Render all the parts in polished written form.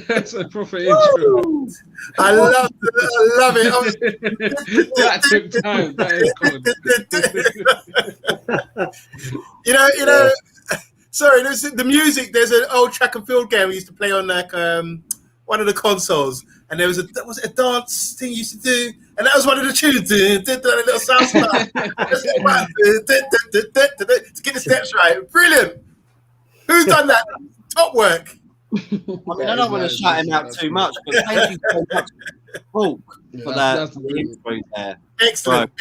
That's a proper intro. I love it. That took time. That is cool. you know. Sorry, the music. There's an old track and field game we used to play on like one of the consoles, and there was a dance thing you used to do, and that was one of the tunes. Did that little sound to get the steps right. Brilliant. Who's done that? Top work. I mean, I don't want to shout him out too much, but thank you so much, Paul, for that intro there. Excellent.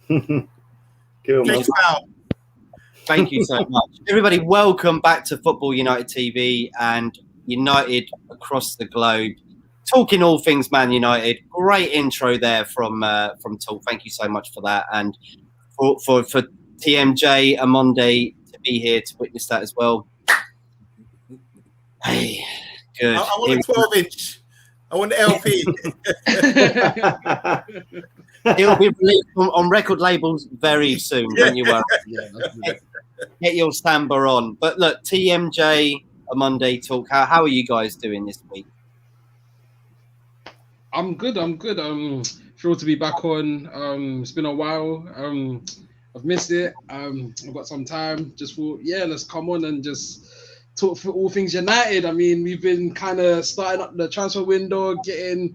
Cool, man. Thank you so much. Everybody, welcome back to Football United TV and United across the globe. Talking all things Man United. Great intro there from Tal. Thank you so much for that. And for TMJ Amonde to be here to witness that as well. Hey, good. I want a 12-inch. I want the LP. It'll be released on record labels very soon. Don't you worry. Get your samba on. But look, TMJ, Monday talk. How are you guys doing this week? I'm good. Thrilled to be back on. It's been a while. I've missed it. I've got some time. Just thought, let's come on and just talk for all things United. I mean, we've been kind of starting up the transfer window, getting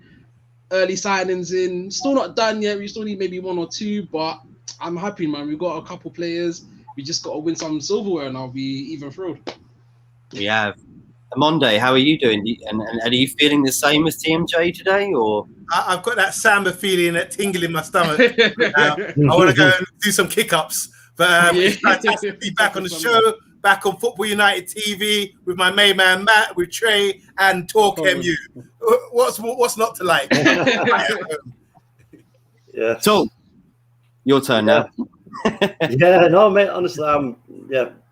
early signings in. Still not done yet. We still need maybe one or two, but I'm happy, man. We've got a couple players. We just got to win some silverware, and I'll be even thrilled. We have. Monday, how are you doing? And are you feeling the same as TMJ today, or? I've got that samba feeling, that tingle in my stomach. I want to go and do some kick-ups. But it's fantastic to be back on the show, back on Football United TV with my main man Matt, with Trey and Talk MU. What's not to like? Yeah. So, your turn now. Yeah, no, mate. Honestly, I'm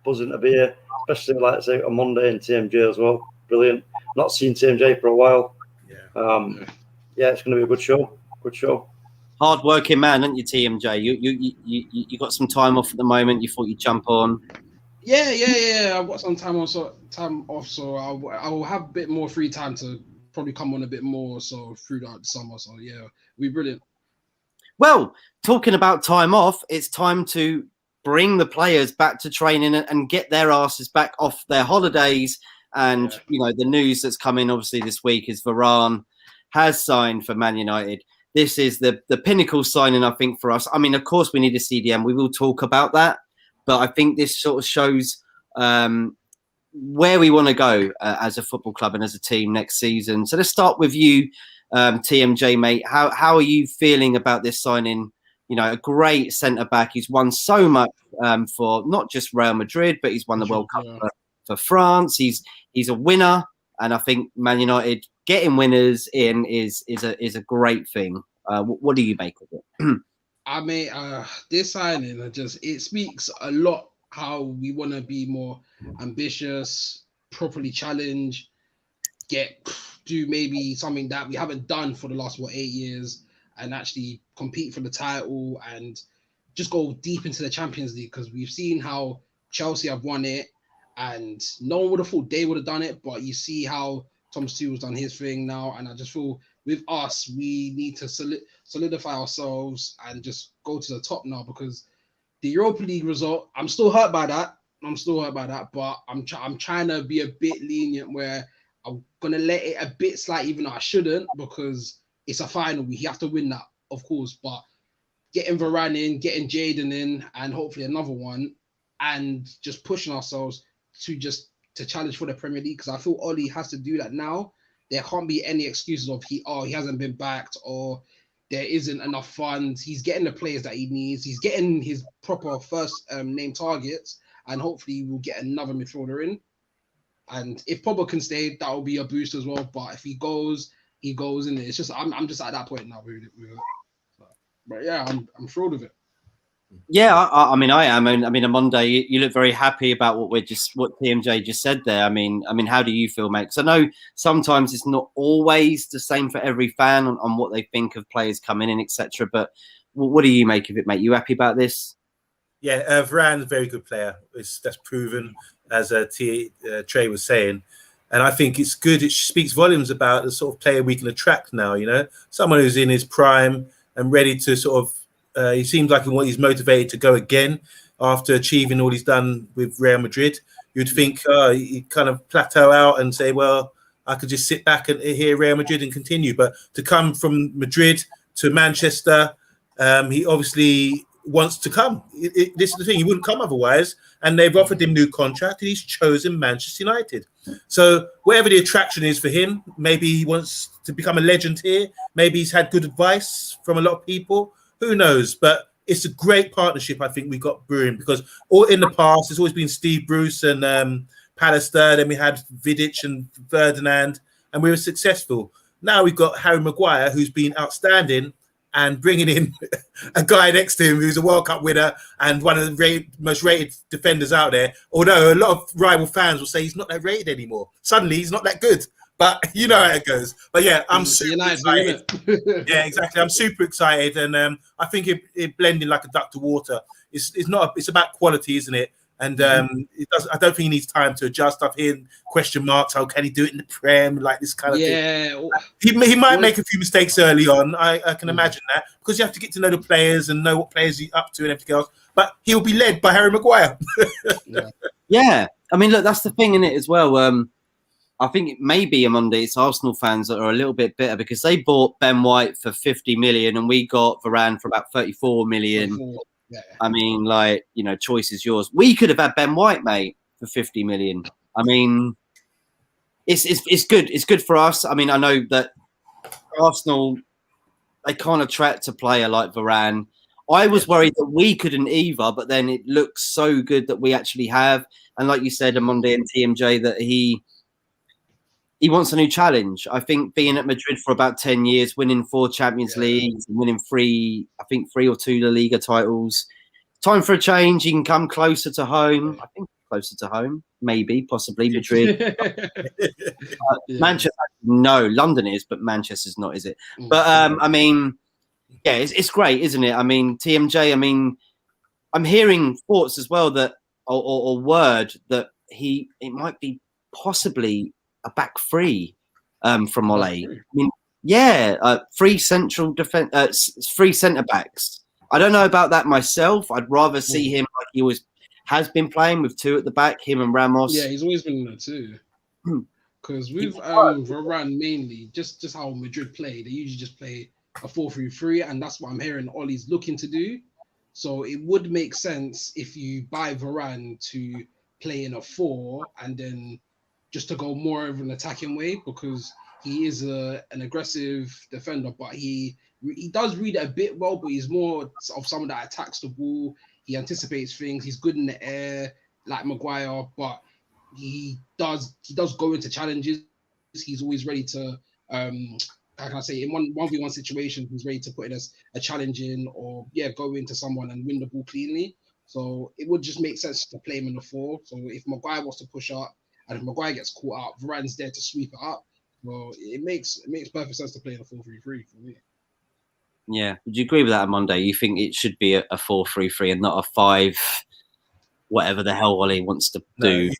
buzzing to be here, especially like I say on Monday and TMJ as well. Brilliant. Not seen TMJ for a while. Yeah, it's going to be a good show. Good show. Hard working man, aren't you, TMJ? You got some time off at the moment. You thought you'd jump on. Yeah. I've got some time off, so I will have a bit more free time to probably come on a bit more so throughout the summer. So yeah, it'll be brilliant. Well, talking about time off, it's time to bring the players back to training and get their asses back off their holidays. And the news that's come in obviously this week is Varane has signed for Man United. This is the pinnacle signing, I think, for us. I mean, of course, we need a CDM. We will talk about that. But I think this sort of shows where we want to go as a football club and as a team next season. So let's start with you, TMJ, mate. How are you feeling about this signing? You know, a great centre-back. He's won so much for not just Real Madrid, but he's won the World Cup for France. He's a winner. And I think Man United getting winners in is a great thing. What do you make of it? I mean, this signing, it speaks a lot how we want to be more ambitious, properly challenge, do maybe something that we haven't done for the last 8 years, and actually compete for the title and just go deep into the Champions League, because we've seen how Chelsea have won it, and no one would have thought they would have done it, but you see how Thomas Tuchel's done his thing now, and I just feel with us, we need to solidify ourselves and just go to the top now, because the Europa League result, I'm still hurt by that, but I'm trying to be a bit lenient where I'm going to let it a bit slide, even though I shouldn't, because it's a final. We have to win that, of course, but getting Varane in, getting Jaden in, and hopefully another one, and just pushing ourselves to challenge for the Premier League. Because I feel Ole has to do that now. There can't be any excuses of he hasn't been backed or there isn't enough funds. He's getting the players that he needs. He's getting his proper first name targets, and hopefully we'll get another midfielder in. And if Pogba can stay, that will be a boost as well. But if he goes, in it. It's just I'm just at that point now. But yeah, I'm thrilled with it. Yeah, I mean, I am. I mean, on Monday, you look very happy about what TMJ just said there. I mean, how do you feel, mate? Because I know sometimes it's not always the same for every fan on what they think of players coming in, etc. But what do you make of it, mate? You happy about this? Yeah, Varane's a very good player. That's proven, as Trey was saying. And I think it's good. It speaks volumes about the sort of player we can attract now, you know, someone who's in his prime and ready to sort of, he seems like he's motivated to go again after achieving all he's done with Real Madrid. You'd think he'd kind of plateau out and say, well, I could just sit back and hear Real Madrid and continue. But to come from Madrid to Manchester, he obviously wants to come. This is the thing. He wouldn't come otherwise. And they've offered him new contract and he's chosen Manchester United. So whatever the attraction is for him, maybe he wants to become a legend here. Maybe he's had good advice from a lot of people. Who knows? But it's a great partnership, I think, we got brewing, because all in the past, there's always been Steve Bruce and Pallister. Then we had Vidic and Ferdinand, and we were successful. Now we've got Harry Maguire, who's been outstanding, and bringing in a guy next to him who's a World Cup winner and one of the most rated defenders out there. Although a lot of rival fans will say he's not that rated anymore. Suddenly, he's not that good. But you know how it goes. But yeah, I'm super excited. Yeah, exactly. I'm super excited, and I think it blending like a duck to water. It's not. It's about quality, isn't it? And it does. I don't think he needs time to adjust. I've heard question marks. How can he do it in the Prem? Like this kind of thing. He might make a few mistakes early on. I can imagine that, because you have to get to know the players and know what players he's up to and everything else. But he'll be led by Harry Maguire. Yeah. I mean, look, that's the thing in it as well. I think it may be Monday. It's Arsenal fans that are a little bit bitter because they bought Ben White for 50 million and we got Varane for about 34 million. Yeah. I mean, like, you know, choice is yours. We could have had Ben White, mate, for 50 million. I mean, it's good. It's good for us. I mean, I know that Arsenal, they can't attract a player like Varane. I was worried that we couldn't either, but then it looks so good that we actually have. And like you said, on Monday and TMJ, that he wants a new challenge. I think being at Madrid for about 10 years, winning 4 Champions Leagues, winning 3 or 2 La Liga titles. Time for a change. He can come closer to home. I think closer to home, maybe, possibly Madrid. Manchester, no, London is, but Manchester's not, is it? But I mean, yeah, it's great, isn't it? I mean, TMJ, I mean, I'm hearing thoughts as well that, or word that it might be possibly a back three from Ole. I mean, yeah, 3 central defense, 3 centre backs. I don't know about that myself. I'd rather see him like he has been playing with 2 at the back, him and Ramos. Yeah, he's always been in there too. Because with Varane mainly, just how Madrid play, they usually just play a 4-3-3, and that's what I'm hearing Ole's looking to do. So it would make sense if you buy Varane to play in a 4 and then just to go more of an attacking way, because he is an aggressive defender, but he does read it a bit well, but he's more of someone that attacks the ball. He anticipates things. He's good in the air, like Maguire, but he does go into challenges. He's always ready to, how can I say, in 1v1 situation, he's ready to put in a challenge in, or go into someone and win the ball cleanly. So it would just make sense to play him in the 4. So if Maguire wants to push up, and if Maguire gets caught out, Varane's there to sweep it up. Well, it makes perfect sense to play in a 4-3-3 for me. Yeah. Would you agree with that on Monday? You think it should be a 4-3-3 and not a 5, whatever the hell Ole wants to do?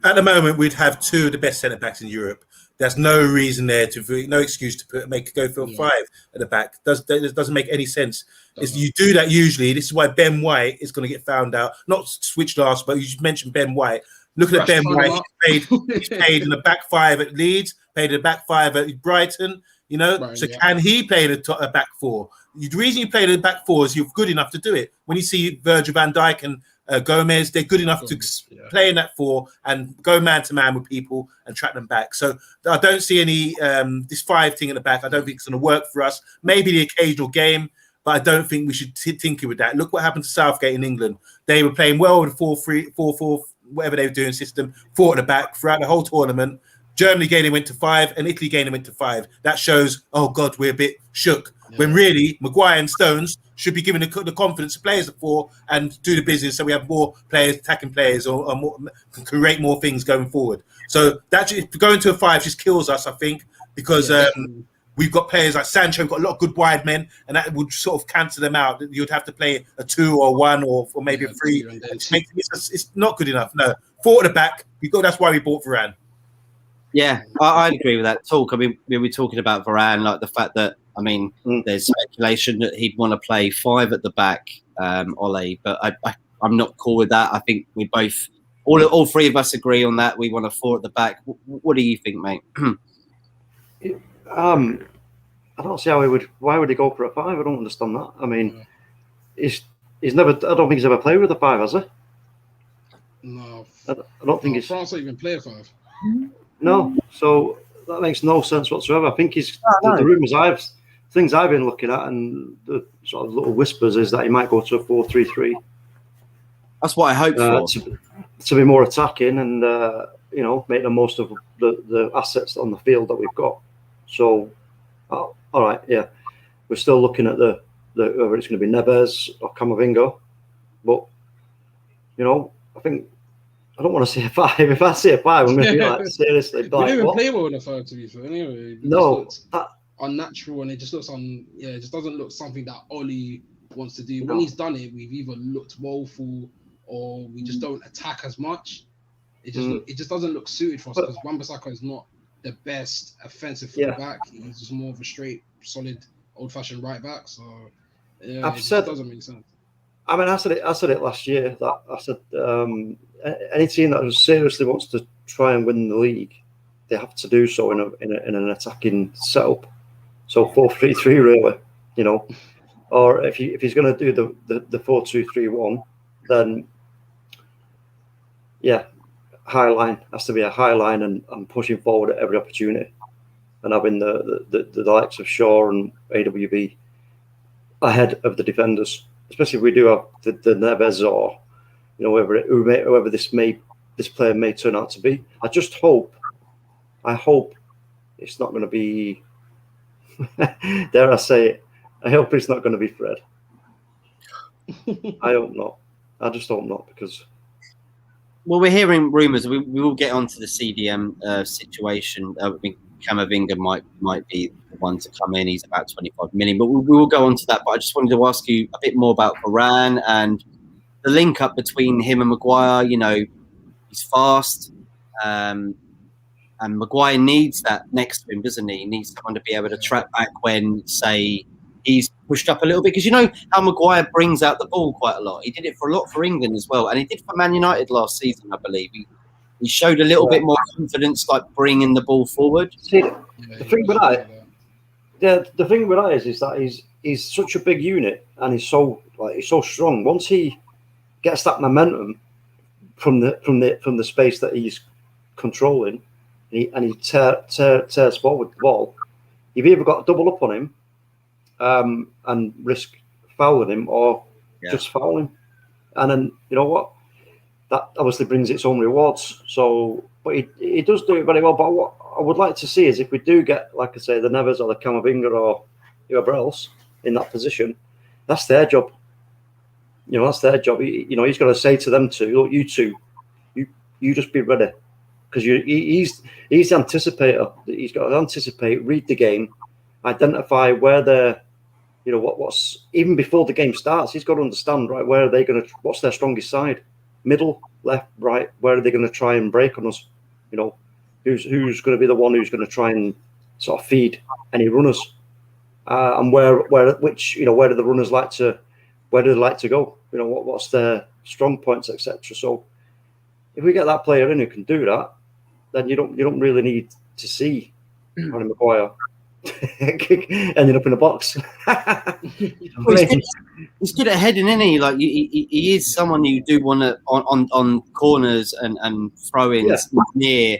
At the moment, we'd have 2 of the best centre-backs in Europe. There's no reason there no excuse to go for a 5 at the back. Doesn't make any sense. You do that usually. This is why Ben White is going to get found out. Not switch last, but you mentioned Ben White. Looking at Ben White, he's played in the back 5 at Leeds, played in the back 5 at Brighton. You know, Right, so yeah. can he play a back four? The reason you play the back four is you're good enough to do it. When you see Virgil van Dijk and Gomez, they're good enough to play in that four and go man to man with people and track them back. So I don't see any this 5 thing in the back. I don't think it's going to work for us. Maybe the occasional game, but I don't think we should tinker with that. Look what happened to Southgate in England. They were playing well with 4-3, 4-4, whatever they were doing system, 4 at the back throughout the whole tournament. Germany game they went to 5, and Italy game they went to 5. That shows, oh God, we're a bit shook. Yeah. When really Maguire and Stones should be given the confidence to play as a 4 and do the business, so we have more players, attacking players, or more, can create more things going forward. So that going to a 5 just kills us, I think, because we've got players like Sancho, we've got a lot of good wide men, and that would sort of cancel them out. You'd have to play a 2 or 1 or maybe a 3. It's not good enough. No, 4 at the back. That's why we bought Varane. Yeah, I'd agree with that talk. I mean, we were talking about Varane, like the fact that, I mean, there's speculation that he'd want to play 5 at the back, Ole, but I'm not cool with that. I think we both, all 3 of us agree on that. We want a 4 at the back. What do you think, mate? I don't see why would he go for a 5? I don't understand that. I mean, he's never, I don't think he's ever played with a 5, has he? No. I don't think France don't even play a 5. No, so that makes no sense whatsoever. I think the rumours things I've been looking at, and the sort of little whispers is that he might go to a 4-3-3. That's what I hope for. To be more attacking and make the most of the assets on the field that we've got. So, all right, yeah, we're still looking at the whether it's going to be Neves or Camavinga, but I think. I don't want to say a 5. If I say a 5, I'm going to be like, seriously. We don't even play well in a 5, to be fair. Anyway, no, unnatural, and it just looks it just doesn't look something that Ole wants to do. When he's done it, we've either looked woeful or we just don't attack as much. It just doesn't look suited for us because Wan-Bissaka is not the best offensive fullback. He's just more of a straight, solid, old-fashioned right back. So it just doesn't make sense. I mean, I said it last year that I said any team that seriously wants to try and win the league, they have to do so in an attacking setup. So 4-3-3 really, or if he's going to do the 4-2-3-1, then high line has to be a high line and pushing forward at every opportunity, and having the likes of Shaw and AWB ahead of the defenders. Especially if we do have the Neves or whoever this player may turn out to be. I hope it's not going to be. Dare I say it? I hope it's not going to be Fred. I hope not. I just hope not because. Well, we're hearing rumours. We will get onto the CDM situation. I think Camavinga might be the one to come in. He's about 25 million, but we will go on to that. But I just wanted to ask you a bit more about Varane and the link up between him and Maguire. He's fast, and Maguire needs that next to him, doesn't he? He needs someone to be able to track back when, say, he's pushed up a little bit. Because you know how Maguire brings out the ball quite a lot. He did it for a lot for England as well, and he did for Man United last season, I believe. He showed a little bit more confidence, like bringing the ball forward. See, the thing with that is that he's such a big unit and he's so strong. Once he gets that momentum from the space that he's controlling, and he tears forward the ball, you've either got to double up on him and risk fouling him, or just foul him. And then you know what? That obviously brings its own rewards. So, but he does do it very well. But what I would like to see is if we do get, like I say, the Neves or the Camavinga or whoever else in that position, that's their job. That's their job. He's got to say to them two, look, you two, you just be ready, because he's the anticipator. He's got to anticipate, read the game, identify where they're, what's even before the game starts. He's got to understand where are they going to, what's their strongest side. Middle, left, right. Where are they going to try and break on us? Who's going to be the one who's going to try and sort of feed any runners? And where do the runners like to? Where do they like to go? What's their strong points, etc. So, if we get that player in who can do that, then you don't really need to see Harry Maguire. ended up in a box. Well, he's good at heading, isn't he? Like he is someone you do want to on corners and throw-ins near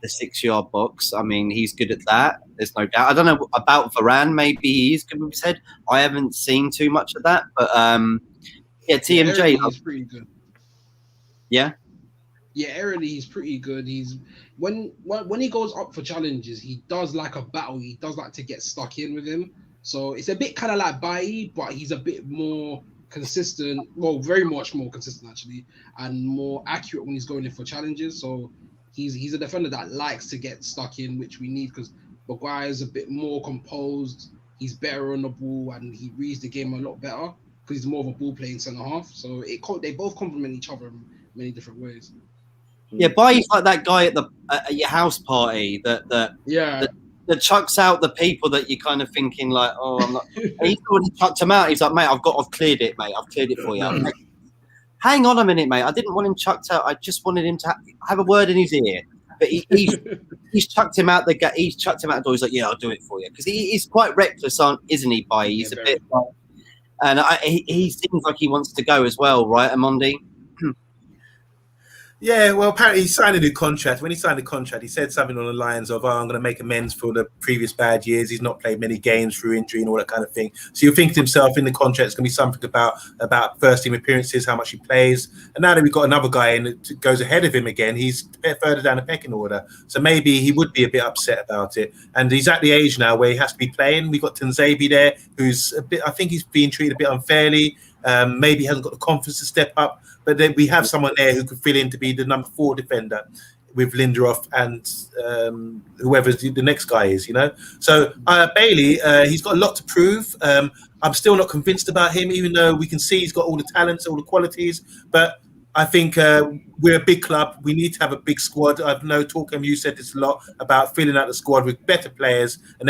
the 6-yard box. I mean, he's good at that. There's no doubt. I don't know about Varane. Maybe he is good with his head. I haven't seen too much of that, but yeah, TMJ is pretty good. Yeah. Yeah, aerially he's pretty good. He's when he goes up for challenges, he does like a battle. He does like to get stuck in with him. So it's a bit kind of like Bailly, but he's a bit more consistent. Well, very much more consistent actually, and more accurate when he's going in for challenges. So he's a defender that likes to get stuck in, which we need because Maguire's a bit more composed. He's better on the ball and he reads the game a lot better because he's more of a ball playing centre half. So they both complement each other in many different ways. Yeah, Bailly's like that guy at your house party that chucks out the people that you're kind of thinking like, oh, I'm not. He's already chucked him out. He's like, mate, I've cleared it, mate. I've cleared it for you. Mate, hang on a minute, mate. I didn't want him chucked out. I just wanted him to have a word in his ear. But he's chucked him out the He's chucked him out the door. He's like, yeah, I'll do it for you because he's quite reckless, isn't he? Bailly, he's a bit, and he seems like he wants to go as well, right, Amondi? Yeah, well, apparently he signed a new contract. When he signed the contract, he said something on the lines of, I'm going to make amends for the previous bad years. He's not played many games through injury and all that kind of thing. So you're thinking to himself in the contract, it's going to be something about first-team appearances, how much he plays. And now that we've got another guy in that goes ahead of him again, he's a bit further down the pecking order. So maybe he would be a bit upset about it. And he's at the age now where he has to be playing. We've got Tanzabi there, who's a bit, I think he's being treated a bit unfairly. Maybe he hasn't got the confidence to step up. But then we have someone there who could fill in to be the number 4 defender with Lindelof and whoever the next guy is, you know. So Bailly, he's got a lot to prove. I'm still not convinced about him, even though we can see he's got all the talents, all the qualities. But I think we're a big club. We need to have a big squad. I've Talkham, you said this a lot about filling out the squad with better players and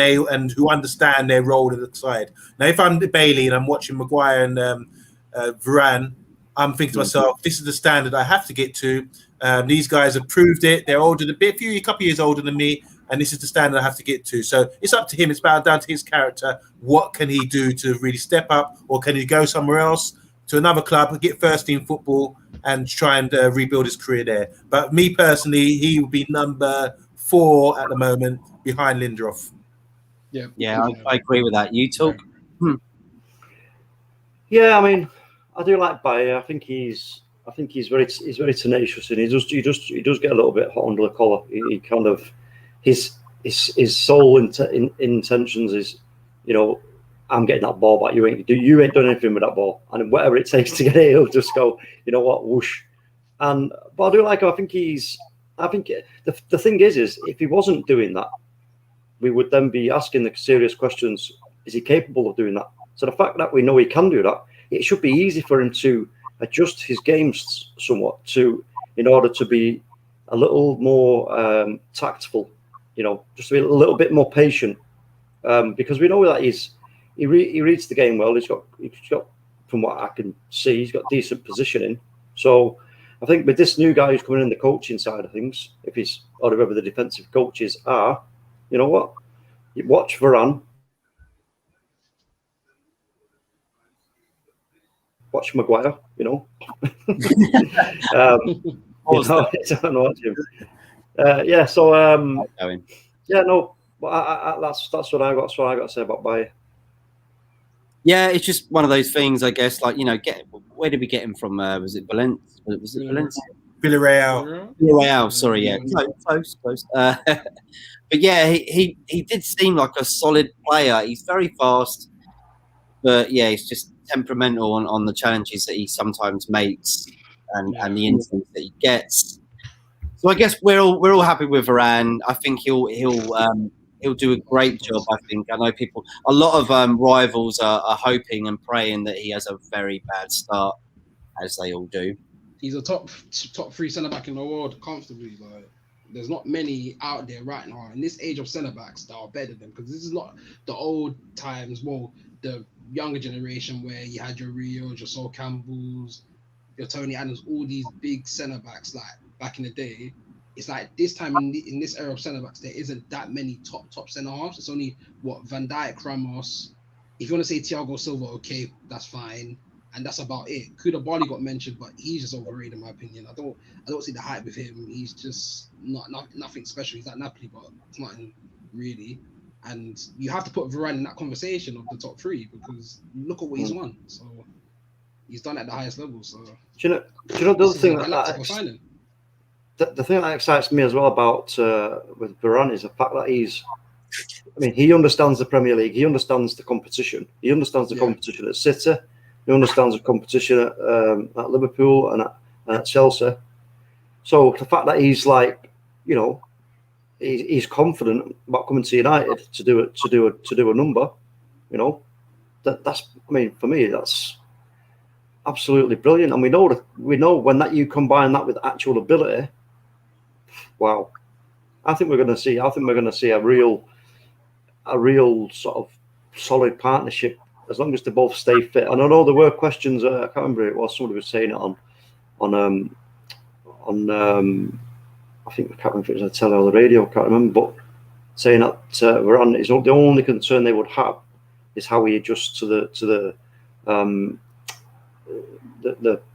who understand their role in the side. Now, if I'm Bailly and I'm watching Maguire and Varane, I'm thinking to myself, this is the standard I have to get to. These guys have proved it. They're older, a couple of years older than me, and this is the standard I have to get to. So it's up to him. It's down to his character. What can he do to really step up, or can he go somewhere else to another club, get first team football, and try and rebuild his career there? But me personally, he would be number 4 at the moment behind Lindelof. Yeah, I agree with that. You talk. Yeah, I mean, I do like Bailly. I think he's very tenacious, and he does get a little bit hot under the collar. He kind of his sole intentions is, you know, I'm getting that ball back. You ain't done anything with that ball, and whatever it takes to get it, he'll just go, you know what, whoosh. But I do like him. I think the thing is if he wasn't doing that, we would then be asking the serious questions: is he capable of doing that? So the fact that we know he can do that, it should be easy for him to adjust his games somewhat in order to be a little more tactful, you know, just to be a little bit more patient, because we know that he reads the game well. He's got, from what I can see, he's got decent positioning. So I think with this new guy who's coming in the coaching side of things, or whoever the defensive coaches are, you know what, you watch Varane. Watch Maguire, you know. I don't know what to. Yeah, so yeah, no, but that's what I got. That's what I got to say about Bailly. Yeah, it's just one of those things, I guess. Like, you know, where did we get him from? Was it Valencia? Was it Valencia? Villarreal. Sorry, yeah, close. But yeah, he did seem like a solid player. He's very fast, but yeah, he's just temperamental on the challenges that he sometimes makes and the incidents that he gets. So I guess we're all happy with Varane. I think he'll do a great job. I think I know a lot of rivals are hoping and praying that he has a very bad start, as they all do. He's a top 3 centre back in the world comfortably. Like, there's not many out there right now in this age of centre backs that are better than him, because this is not the old times. Well, the younger generation where you had your Rios, your Sol Campbells, your Tony Adams, all these big centre backs like back in the day. it's like this time in this era of centre backs, there isn't that many top centre halves. It's only Van Dijk, Ramos. If you want to say Thiago Silva, okay, that's fine, and that's about it. Koulibaly got mentioned, but he's just overrated in my opinion. I don't see the hype with him. He's just nothing special. He's like Napoli, but it's nothing really. And you have to put Varane in that conversation of the top three because look at what he's won. So he's done at the highest level. So do you know the other thing the thing that excites me as well about with Varane is the fact that he understands the Premier League. He understands the competition. He understands the competition at City. He understands the competition at Liverpool and at Chelsea. So the fact that he's like, he's confident about coming to United to do a number, that's for me that's absolutely brilliant. And we know when that you combine that with actual ability, wow. I think we're going to see a real sort of solid partnership as long as they both stay fit. And I know there were questions. I can't remember who it was. Somebody was saying it on I think I can't remember if it was on the telly or the radio. I can't remember, but saying that Varane is the only concern they would have is how he adjusts to the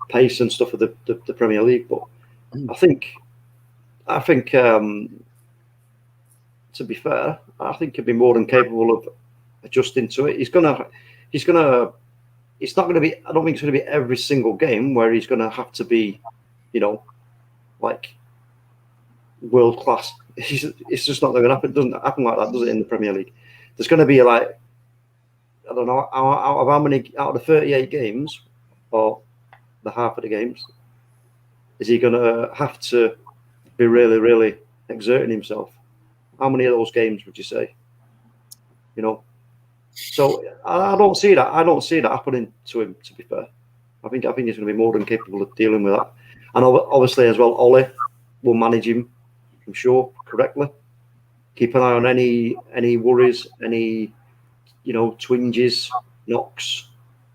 pace and stuff of the Premier League. But I think to be fair, I think he'd be more than capable of adjusting to it. It's not going to be. I don't think it's going to be every single game where he's going to have to be, like world class. It's just not going to happen. It doesn't happen like that, does it? In the Premier League, there's going to be like, I don't know, out of the 38 games or the half of the games, is he going to have to be really, really exerting himself? How many of those games would you say? So I don't see that. I don't see that happening to him. To be fair, I think he's going to be more than capable of dealing with that. And obviously as well, Ole will manage him, I'm sure, correctly. Keep an eye on any worries, any twinges, knocks,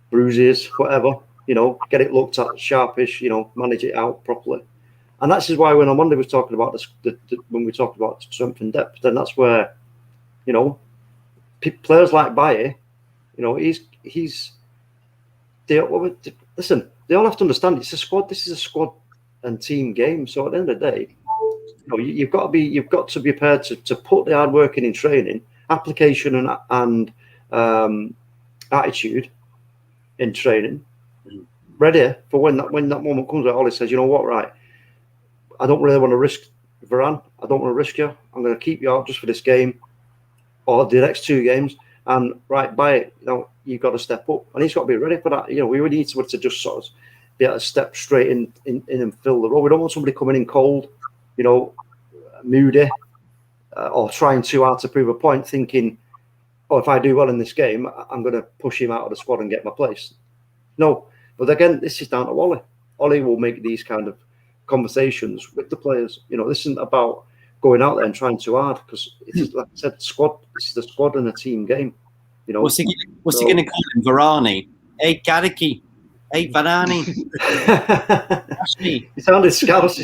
bruises, whatever. Get it looked at sharpish. Manage it out properly. And that's why when on Monday was talking about when we talked about strength and depth, then that's where, players like Baye, he's. Listen, they all have to understand it's a squad. This is a squad and team game. So at the end of the day, you've got to be prepared to put the hard work in training, application and attitude in training, ready for when that moment comes. Where Ollie says, you know what, right? I don't really want to risk Varane. I don't want to risk you. I'm going to keep you out just for this game or the next two games. And right by it, you've got to step up, and he's got to be ready for that. We really need someone to just sort of be able to step straight in and fill the role. We don't want somebody coming in cold, moody, or trying too hard to prove a point, thinking, "Oh, if I do well in this game, I'm going to push him out of the squad and get my place." No, but again, this is down to Ollie. Ollie will make these kind of conversations with the players. This isn't about going out there and trying too hard, because it's like I said, squad. This is a squad and a team game. What's he going to call him? Varane? Hey, Gariki. Hey, Varane. He sounded Scouse.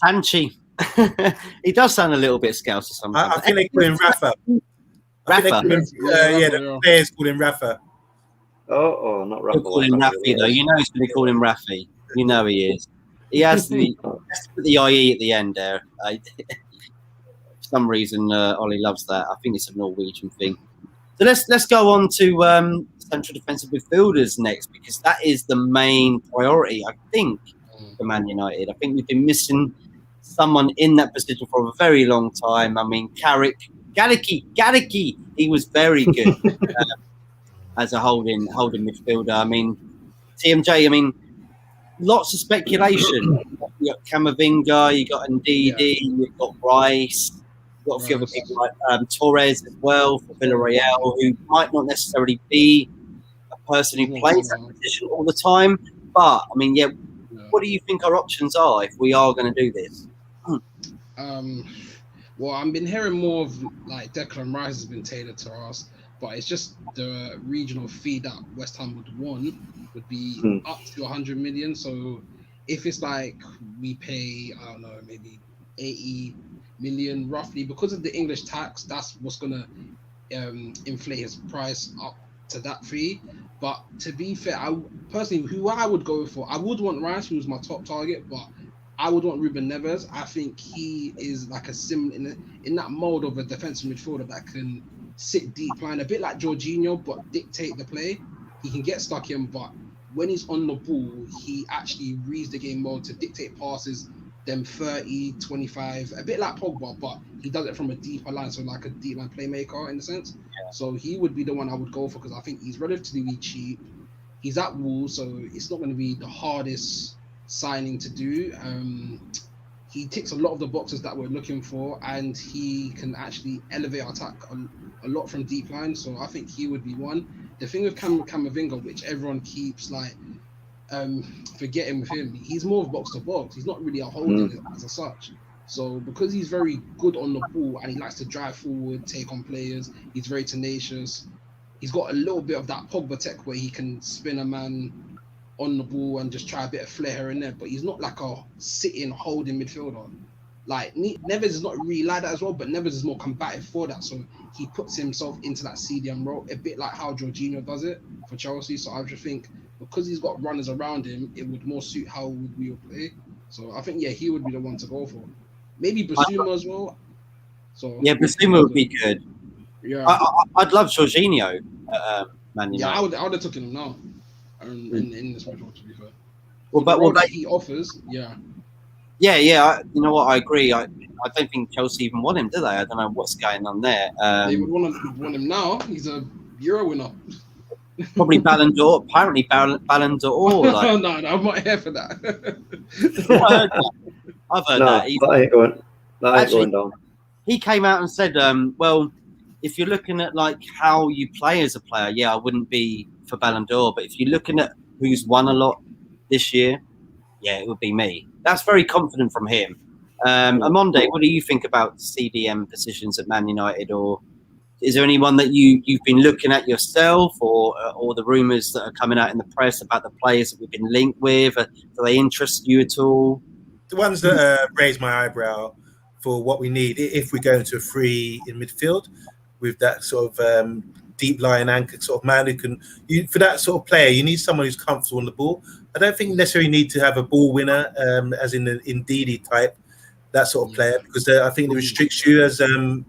Sanchi. He does sound a little bit Scouse sometimes. I think they call him Rafa. The players call him Rafa. Oh, not Rafa. Call him Rafi though. He's going to call him Rafi. He is. He has to put the IE at the end there. For some reason, Ollie loves that. I think it's a Norwegian thing. So let's go on to central defensive midfielders next, because that is the main priority, I think, for Man United. I think we've been missing someone in that position for a very long time. I mean, Gariki, he was very good as a holding midfielder. I mean, TMJ, lots of speculation. You got Camavinga, you got Ndidi, you've got Rice, you've got a few other people like Torres as well for Villarreal, who might not necessarily be a person who plays that position all the time. But what do you think our options are if we are going to do this? Well, I've been hearing more of like Declan Rice has been tailored to us, but it's just the regional fee that West Ham would want would be up to 100 million. So if it's like we pay, I don't know, maybe 80 million roughly, because of the English tax, that's what's gonna inflate his price up to that fee. But to be fair, I personally, who I would go for, I would want Rice, who was my top target, but I would want Ruben Neves. I think he is like a similar in that mold of a defensive midfielder that can sit deep line, a bit like Jorginho, but dictate the play. He can get stuck in, but when he's on the ball, he actually reads the game well to dictate passes, them 30, 25, a bit like Pogba, but he does it from a deeper line, so like a deep line playmaker in a sense. Yeah. So he would be the one I would go for, because I think he's relatively cheap. He's at Wolves, so it's not going to be the hardest signing to do. He ticks a lot of the boxes that we're looking for, and he can actually elevate our attack a lot from deep line. So I think he would be one. The thing with Camavinga, which everyone keeps like forgetting with him, he's more of box to box. He's not really a holding as a such. So because he's very good on the ball and he likes to drive forward, take on players, he's very tenacious. He's got a little bit of that Pogba tech where he can spin a man on the ball and just try a bit of flair here and there, but he's not like a sitting holding midfielder. Like Neves is not really like that as well, but Neves is more combative for that, so he puts himself into that CDM role, a bit like how Jorginho does it for Chelsea. So I just think because he's got runners around him, it would more suit how we would play. So I think he would be the one to go for. Maybe Basuma as well. So yeah, Basuma would be good. Yeah, I'd love Jorginho. Man United. Yeah, I would have taken him now. In this match, to be fair. Well, but what he offers, yeah. You know what? I agree. I don't think Chelsea even want him, do they? I don't know what's going on there. They would want him now. He's a Euro winner. Probably Ballon d'Or. Apparently, Ballon d'Or. Like. No, I'm not here for that. I've heard that. That ain't going down. He came out and said, "Well, if you're looking at like how you play as a player, I wouldn't be for Ballon d'Or. But if you're looking at who's won a lot this year, it would be me." That's very confident from him. Amonde, what do you think about CDM positions at Man United, or is there anyone that you've been looking at yourself, or the rumours that are coming out in the press about the players that we've been linked with? Do they interest you at all? The ones that raise my eyebrow for what we need if we go into a free in midfield with that sort of deep line anchor sort of man who can. For that sort of player, you need someone who's comfortable on the ball. I don't think you necessarily need to have a ball winner, as in the Ndidi type, that sort of player, because I think it restricts you, as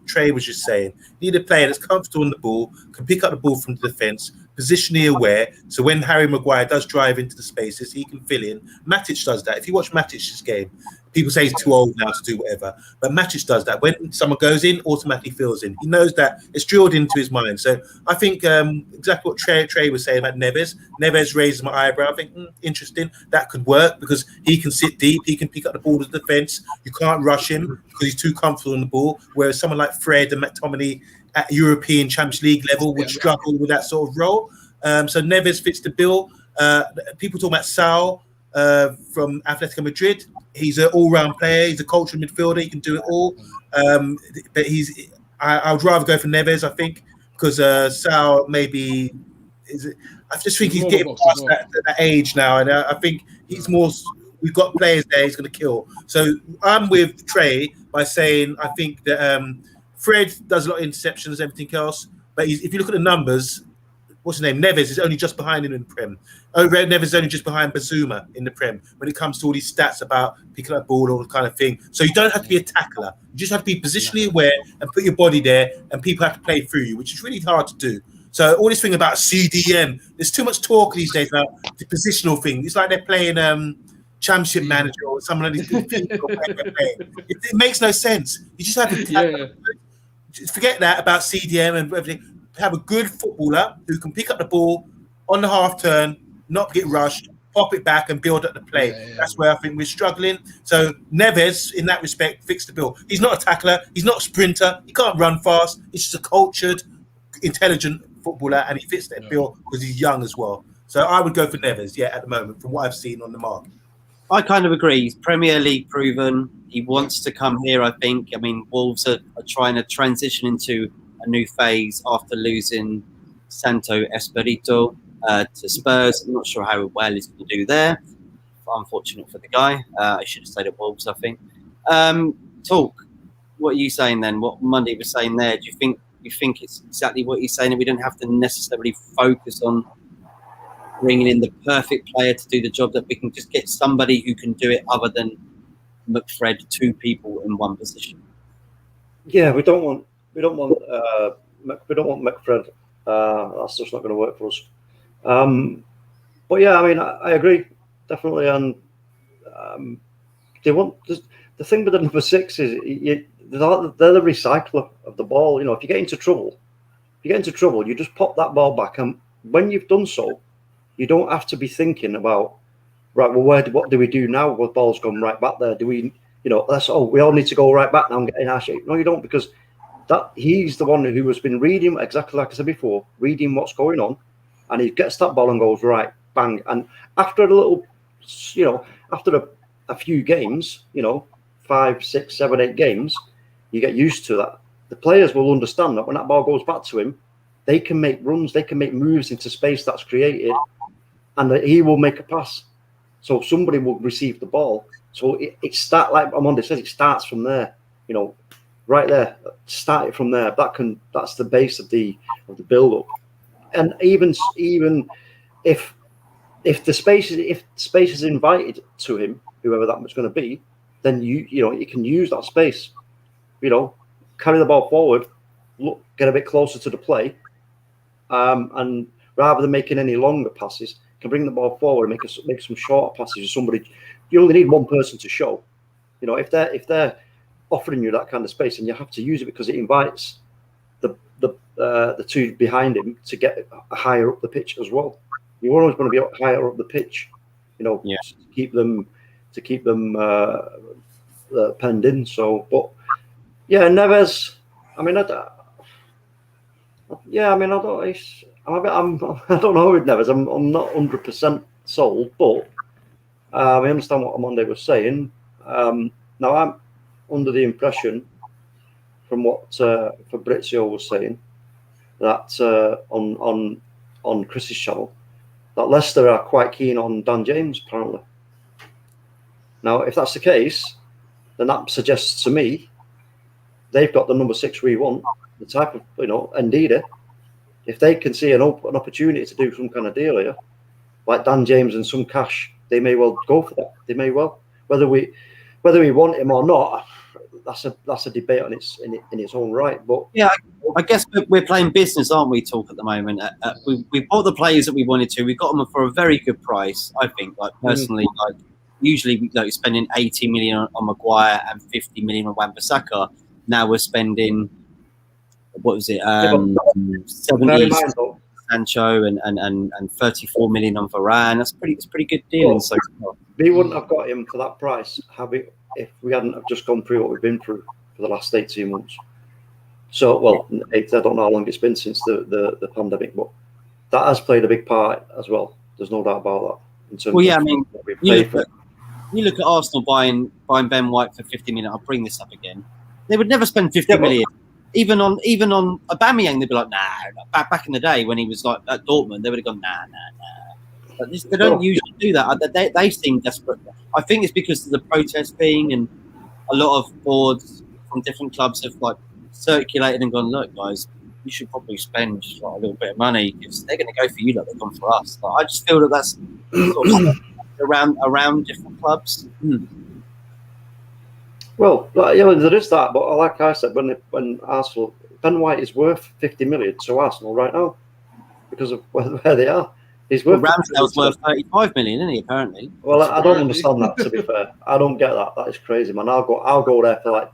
Trey was just saying. You need a player that's comfortable on the ball, can pick up the ball from the defence, positionally aware, so when Harry Maguire does drive into the spaces, he can fill in. Matic does that. If you watch Matic's game, people say he's too old now to do whatever, but Matic does that. When someone goes in, automatically fills in. He knows that. It's drilled into his mind. So I think exactly what Trey was saying about Neves. Neves raises my eyebrow. I think, interesting. That could work because he can sit deep. He can pick up the ball to the defence. You can't rush him because he's too comfortable on the ball. Whereas someone like Fred and McTominay at European Champions League level would struggle with that sort of role. So Neves fits the bill. People talk about Saul from Atletico Madrid. He's an all-round player. He's a cultural midfielder. He can do it all. But I would rather go for Neves, I think, because Saul maybe I just think he's getting past that age now, and I think he's more. We've got players there. He's going to kill. So I'm with Trey by saying I think that Fred does a lot of interceptions, everything else. But if you look at the numbers, what's his name? Neves is only just behind him in the Prem. Neves is only just behind Basuma in the Prem when it comes to all these stats about picking up ball, all the kind of thing. So you don't have to be a tackler. You just have to be positionally aware and put your body there, and people have to play through you, which is really hard to do. So all this thing about CDM, there's too much talk these days about the positional thing. It's like they're playing Championship Manager or some of these things. It makes no sense. You just have to forget that about CDM and everything. Have a good footballer who can pick up the ball on the half turn, not get rushed, pop it back and build up the play. That's where I think we're struggling. So Neves, in that respect, fixed the bill. He's not a tackler. He's not a sprinter. He can't run fast. He's just a cultured, intelligent footballer, and he fits that bill because he's young as well. So I would go for Neves, at the moment, from what I've seen on the market. I kind of agree. He's Premier League proven. He wants to come here, I think. I mean, Wolves are trying to transition into a new phase after losing Santo Espirito to Spurs. I'm not sure how well he's going to do there. unfortunate for the guy. I should have stayed at Wolves, I think. Talk. What are you saying then? What Monday was saying there? Do you think it's exactly what he's saying, that we don't have to necessarily focus on bringing in the perfect player to do the job, that we can just get somebody who can do it other than McFred, two people in one position? Yeah, we don't want McFred. That's just not going to work for us. But yeah, I mean, I agree definitely. And they want the thing with the number 6 is they're the recycler of the ball. You know, if you get into trouble, you just pop that ball back, and when you've done so, you don't have to be thinking about, right, well, what do we do now? Well, the ball's gone right back there. Do we, we all need to go right back now and get in our shape? No, you don't, because he's the one who has been reading, exactly like I said before, reading what's going on, and he gets that ball and goes right, bang. And after a little, after a few games, 5, 6, 7, 8 games, you get used to that. The players will understand that when that ball goes back to him, they can make runs, they can make moves into space that's created, and that he will make a pass. So somebody will receive the ball. So it starts, like Amanda says, it starts from there, right there. Start it from there. That's the base of the build-up. And even if the space is invited to him, whoever that was going to be, then you can use that space. Carry the ball forward, get a bit closer to the play, and rather than making any longer passes, can bring the ball forward and make some shorter passes to somebody. You only need one person to show. If they're offering you that kind of space, and you have to use it because it invites the two behind him to get higher up the pitch as well. You're always going to be higher up the pitch, to keep them penned in. So, but yeah, Neves. I mean, I don't know with Neves. I'm not 100% sold, but I understand what Amanda was saying. Now I'm under the impression from what Fabrizio was saying that on Chris's channel, that Leicester are quite keen on Dan James apparently. Now, if that's the case, then that suggests to me they've got the number 6 we want, the type of Ndidi. If they can see an opportunity to do some kind of deal here, like Dan James and some cash, they may well go for that. They may well, whether we want him or not. That's a debate in its own right. But yeah, I guess we're playing business, aren't we? Talk at the moment. We bought the players that we wanted to. We got them for a very good price. I think. Like personally, usually we're spending 80 million on Maguire and 50 million on Wan-Bissaka. Now we're spending, what was it? 70 Sancho and 34 million on Varane. It's pretty good deal. So we wouldn't have got him for that price if we hadn't have just gone through what we've been through for the last 18 months. So, I don't know how long it's been since the pandemic, but that has played a big part as well. There's no doubt about that. In terms of what we paid for. You look at Arsenal buying Ben White for 50 million. I'll bring this up again. They would never spend 50 million. Even on Aubameyang, they'd be like, nah. Back in the day when he was like at Dortmund, they would have gone, nah. But they don't usually do that. They seem desperate. I think it's because of the protest thing, and a lot of boards from different clubs have circulated and gone, look, guys, you should probably spend a little bit of money because they're going to go for you like they've gone for us. I just feel that's sort of around different clubs. Well, there is that, but like I said, when Arsenal, Ben White is worth 50 million to Arsenal right now because of where they are. He's worth. Ramsdale's worth 35 million, isn't he? Apparently. Well, I don't understand that. To be fair, I don't get that. That is crazy, man. I'll go there for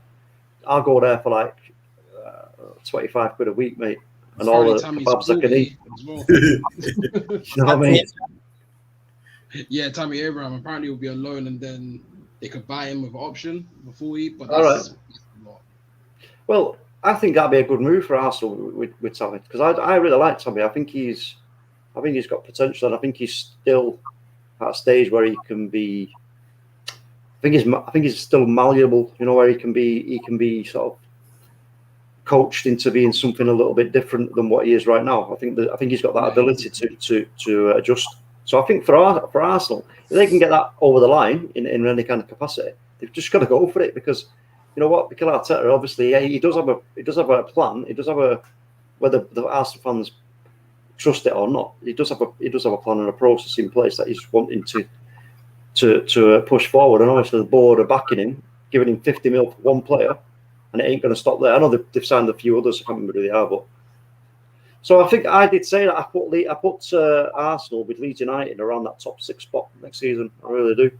25 quid a week, mate, and all the kebabs I can eat. Well. You know what I mean? Yeah, Tammy Abraham apparently will be on loan, and then they could buy him with an option before he. But that's a lot. Well, I think that'd be a good move for Arsenal with Tammy, because I really like Tammy. I think he's got potential, and I think he's still at a stage where he can be. I think he's still malleable. Where he can be sort of coached into being something a little bit different than what he is right now. I think he's got that ability to adjust So I think for Arsenal, if they can get that over the line in any kind of capacity, they've just got to go for it, because you know what, Mikel Arteta, obviously, he does have a plan. He does have a, whether the Arsenal fans trust it or not, he does have a plan and a process in place that he's wanting to push forward. And obviously the board are backing him, giving him 50 mil for one player, and it ain't going to stop there. I know they've signed a few others. I can't remember who they are, but so I think I did say that I put Arsenal with Leeds United around that top 6 spot next season. I really do.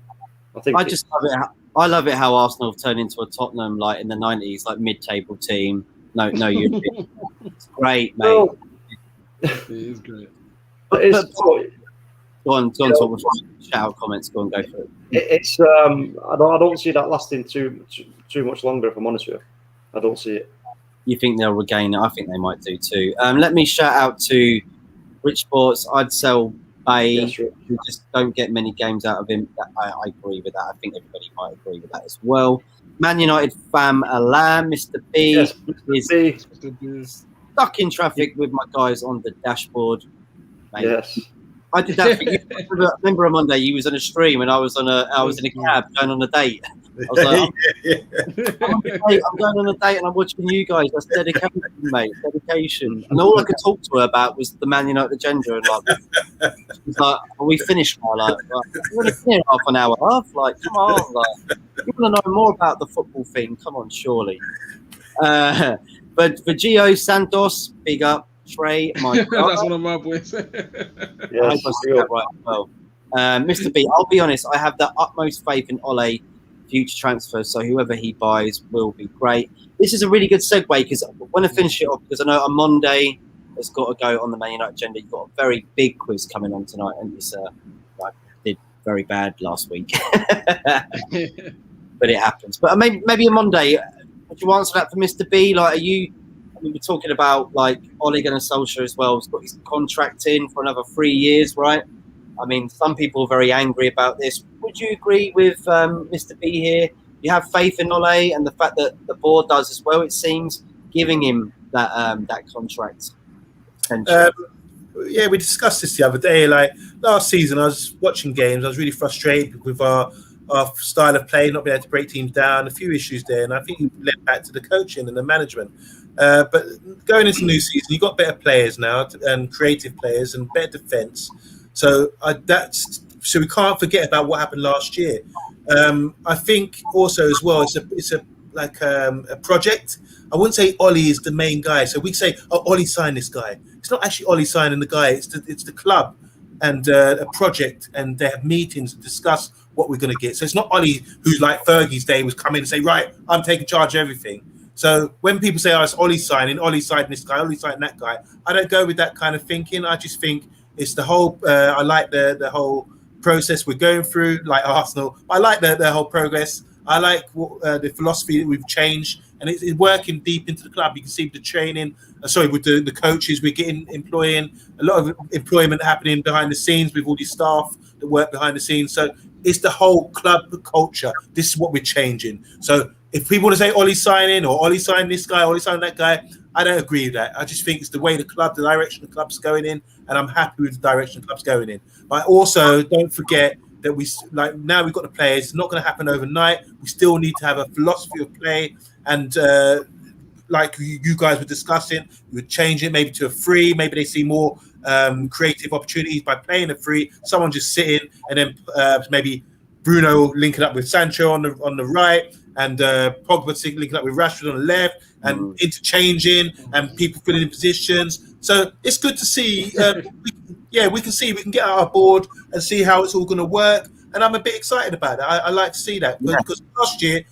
I love it how Arsenal have turned into a Tottenham like in the 90s, like mid-table team. No, European. It's great, mate. Well, It is great. but it's, Go on, talk before shout out comments. Go on, go for it. it's I don't see that lasting too much longer. If I'm honest with you, I don't see it. You think they'll regain it? I think they might do too. Let me shout out to Rich Sports. I'd sell Bay. Yes, right. We just don't get many games out of him. I agree with that. I think everybody might agree with that as well. Man United fam Alam, Mr. B, Yes, is stuck in traffic with my guys on the dashboard. Mate, yes. I did that for you. I remember on Monday you was on a stream and I was in a cab going on a date. I was like, I'm going on a date and I'm watching you guys. That's dedication, mate. Dedication. And all I could talk to her about was the Man United agenda. And like, she's like, are we finished now? Like we're only here half an hour off. Like, come on. Like, you want to know more about the football thing? Come on, surely. But for Gio Santos, big up. Trey, my That's one of my boys. I hope I said that right as well. Mr. B, I'll be honest, I have the utmost faith in Ole future transfers, so whoever he buys will be great. This is a really good segue because I want to finish it off because I know on Monday it's got to go on the Man United agenda. You've got a very big quiz coming on tonight, and it's I did very bad last week, but it happens. But maybe on Monday, would you answer that for Mr. B? Like, are you? I mean, we're talking about like Ole Gunnar Solskjaer as well. He's got his contract in for another 3 years, right? I mean, some people are very angry about this. Would you agree with Mr. B here? You have faith in Ole and the fact that the board does as well, it seems, giving him that contract. Yeah, we discussed this the other day. Like last season, I was watching games. I was really frustrated with our style of play, not being able to break teams down, a few issues there. And I think it led back to the coaching and the management. But going into new season, you've got better players now and creative players and better defence. So we can't forget about what happened last year. I think also as well, it's a project. I wouldn't say Ole is the main guy. So we say, oh, Ole signed this guy. It's not actually Ole signing the guy. It's the club and a project, and they have meetings to discuss what we're going to get. So it's not Ole who's like Fergie's day was come in and say, right, I'm taking charge of everything. So when people say, oh, it's Ole signing this guy, Ole signing that guy, I don't go with that kind of thinking. I just think it's the whole, I like the whole process we're going through, like Arsenal. I like the whole progress. I like the philosophy that we've changed, and it's working deep into the club. You can see the training, with the coaches we're employing, a lot of employment happening behind the scenes with all these staff that work behind the scenes. So it's the whole club culture. This is what we're changing. So if people want to say Ole signing or Ole signing this guy, Ole signing that guy, I don't agree with that. I just think it's the way the direction the club's going in, and I'm happy with the direction the club's going in. But also, don't forget that now we've got the players. It's not going to happen overnight. We still need to have a philosophy of play, and like you guys were discussing, we would change it maybe to a free. Maybe they see more creative opportunities by playing a free. Someone just sitting, and then maybe Bruno linking up with Sancho on the right, and Pogba linking up with Rashford on the left, and interchanging, and people filling in positions. So it's good to see. We can see we can get out our board and see how it's all going to work, and I'm a bit excited about it. I like to see that because last year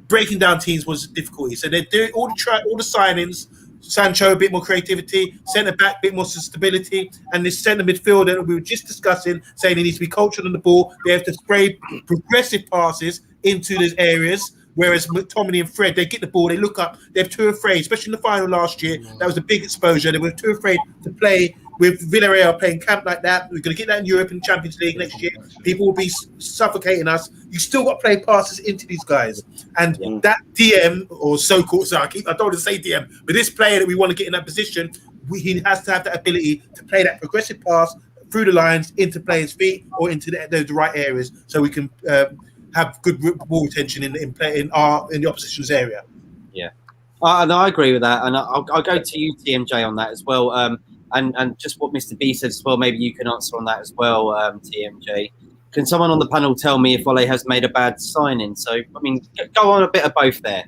breaking down teams was a difficulty. So they're doing all the signings. Sancho a bit more creativity, centre back a bit more stability, and this centre midfielder we were just discussing, saying he needs to be cultured on the ball. They have to spray progressive passes into those areas. Whereas McTominay and Fred, they get the ball, they look up, they're too afraid, especially in the final last year. That was a big exposure. They were too afraid to play with Villarreal playing camp like that. We're going to get that in Europe and Champions League next year. People will be suffocating us. You still got to play passes into these guys. And that DM, or so-called, I don't want to say DM, but this player that we want to get in that position, he has to have that ability to play that progressive pass through the lines, into players' feet, or into the right areas, so we can have good ball retention in the opposition's area. Yeah, and I agree with that, and I'll go to you, TMJ, on that as well. And just what Mr. B said as well, maybe you can answer on that as well, TMJ. Can someone on the panel tell me if Ole has made a bad signing? So, I mean, go on a bit of both there.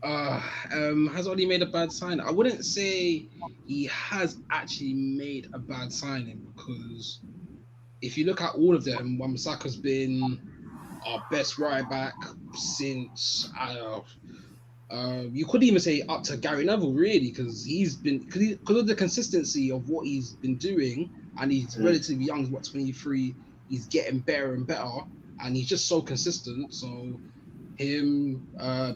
Has Ole made a bad signing? I wouldn't say he has actually made a bad signing, because if you look at all of them, Wan-Bissaka's been our best right back since you could even say up to Gary Neville, really, because he's been, because of the consistency of what he's been doing, and he's relatively young, he's what, 23, he's getting better and better, and he's just so consistent. So him,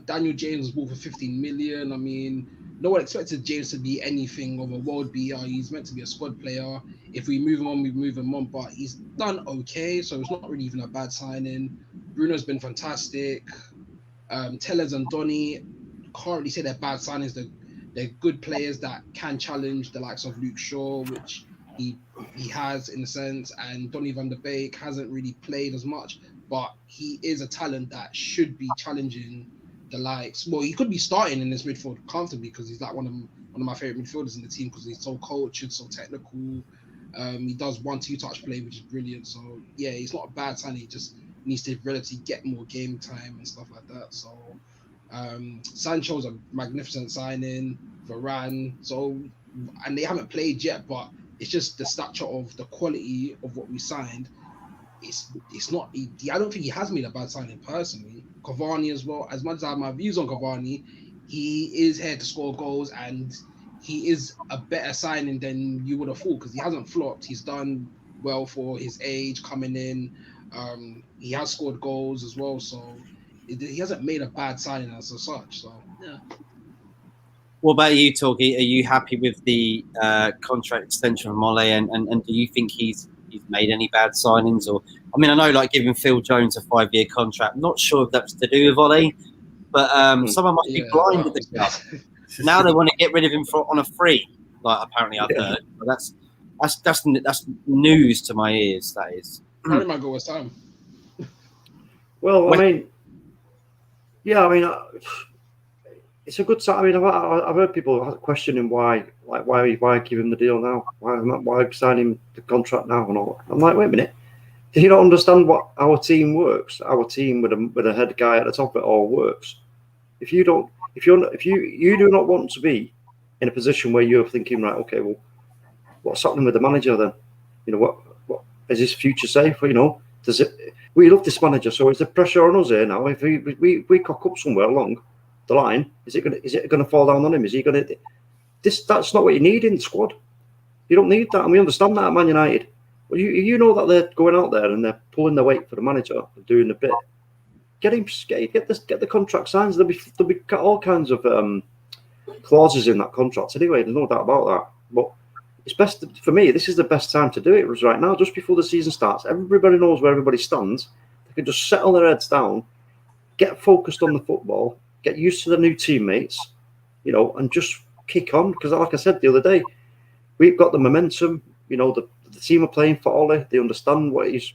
Daniel James was bought for 15 million. I mean, no one expected James to be anything of a world beater. He's meant to be a squad player. If we move him on, we move him on, but he's done okay, so it's not really even a bad signing. Bruno's been fantastic. Tellez and Donny, can't really say they're bad signings. They're good players that can challenge the likes of Luke Shaw, which he has in a sense, and Donny van der Beek hasn't really played as much, but he is a talent that should be challenging the likes. Well, he could be starting in this midfield comfortably, because he's like one of my favorite midfielders in the team, because he's so cultured, so technical. He does 1-2 touch play, which is brilliant. So yeah, he's not a bad signing. He just needs to relatively get more game time and stuff like that. So Sancho's a magnificent signing. Varane. So, and they haven't played yet, but it's just the stature of the quality of what we signed. It's not. I don't think he has made a bad signing personally. Cavani as well. As much as I have my views on Cavani, he is here to score goals, and he is a better signing than you would have thought, because he hasn't flopped. He's done well for his age coming in. He has scored goals as well, so he hasn't made a bad signing as such. So yeah. What about you, Torgy? Are you happy with the contract extension from Ole, and do you think he's made any bad signings? Or, I mean, I know like giving Phil Jones a 5-year contract, I'm not sure if that's to do with Ole, but someone must be blind at the club. Now they want to get rid of him on a free, like apparently I've heard. But that's news to my ears. That is. Probably might go with time. Well, I mean, yeah, I mean, it's a good sign. I mean, I've heard people questioning why give him the deal now? Why sign him the contract now and all? I'm like, wait a minute. Do you not understand what our team works? Our team with a head guy at the top of it all works. If you do not want to be in a position where you're thinking, right, okay, well, what's happening with the manager then? You know, what is his future safe? You know, we love this manager, so is the pressure on us here now? If we cock up somewhere along the line, is it gonna fall down on him? Is he gonna? That's not what you need in the squad. You don't need that, and we understand that at Man United. But you know that they're going out there and they're pulling their weight for the manager, doing the bit. Get the contract signed. There'll be all kinds of clauses in that contract anyway. There's no doubt about that. But it's best for me. This is the best time to do it. Was right now, just before the season starts. Everybody knows where everybody stands. They can just settle their heads down, get focused on the football, get used to the new teammates, you know, and just kick on. Because, like I said the other day, we've got the momentum. You know, the team are playing for Ole. They understand what he's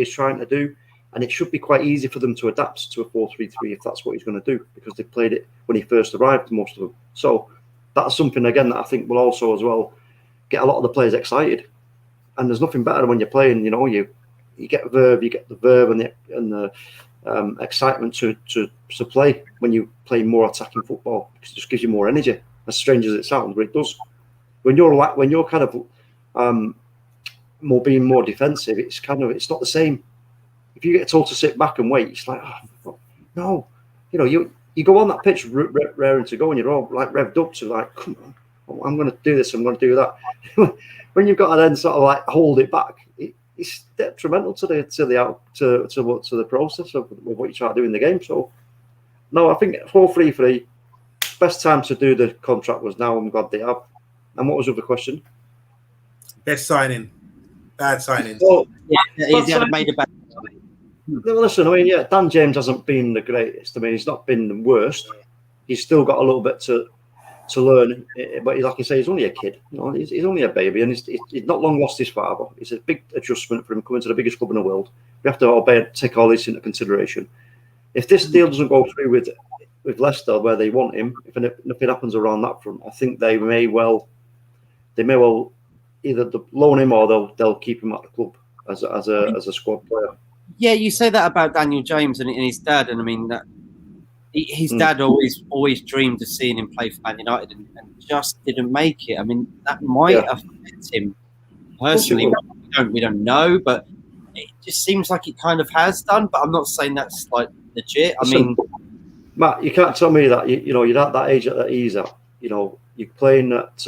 trying to do, and it should be quite easy for them to adapt to a 4-3-3 if that's what he's going to do, because they played it when he first arrived, most of them. So that's something again that I think will also as well get a lot of the players excited. And there's nothing better when you're playing. You know, you get the verb and the excitement to play when you play more attacking football, because it just gives you more energy. As strange as it sounds, but it does. When you're kind of being more defensive, it's not the same. If you get told to sit back and wait, it's like, oh, no, you know, you go on that pitch raring to go, and you're all like revved up to like, come on, I'm going to do this, I'm going to do that. When you've got to then sort of like hold it back, it's detrimental to the process of what you try to do in the game. So, no, I think 4-3-3, best time to do the contract was now. I'm glad they have. And what was the other question? Best signing, bad signing. Well, he's made a bad. Listen, I mean, yeah, Dan James hasn't been the greatest. I mean, he's not been the worst. He's still got a little bit to to learn. But like you say, he's only a kid. You know, he's only a baby, and he's not long lost his father. It's a big adjustment for him coming to the biggest club in the world. We have to take all this into consideration. If this deal doesn't go through with Leicester where they want him, if nothing happens around that front, I think they may well either loan him or they'll keep him at the club as a squad player. Yeah, you say that about Daniel James and his dad, and I mean that his dad always dreamed of seeing him play for Man United and just didn't make it. I mean, that might affect him personally. We don't know, but it just seems like it kind of has done. But I'm not saying that's like legit. I mean, Matt, you can't tell me that you're at that age that he's at. You know, you're playing at.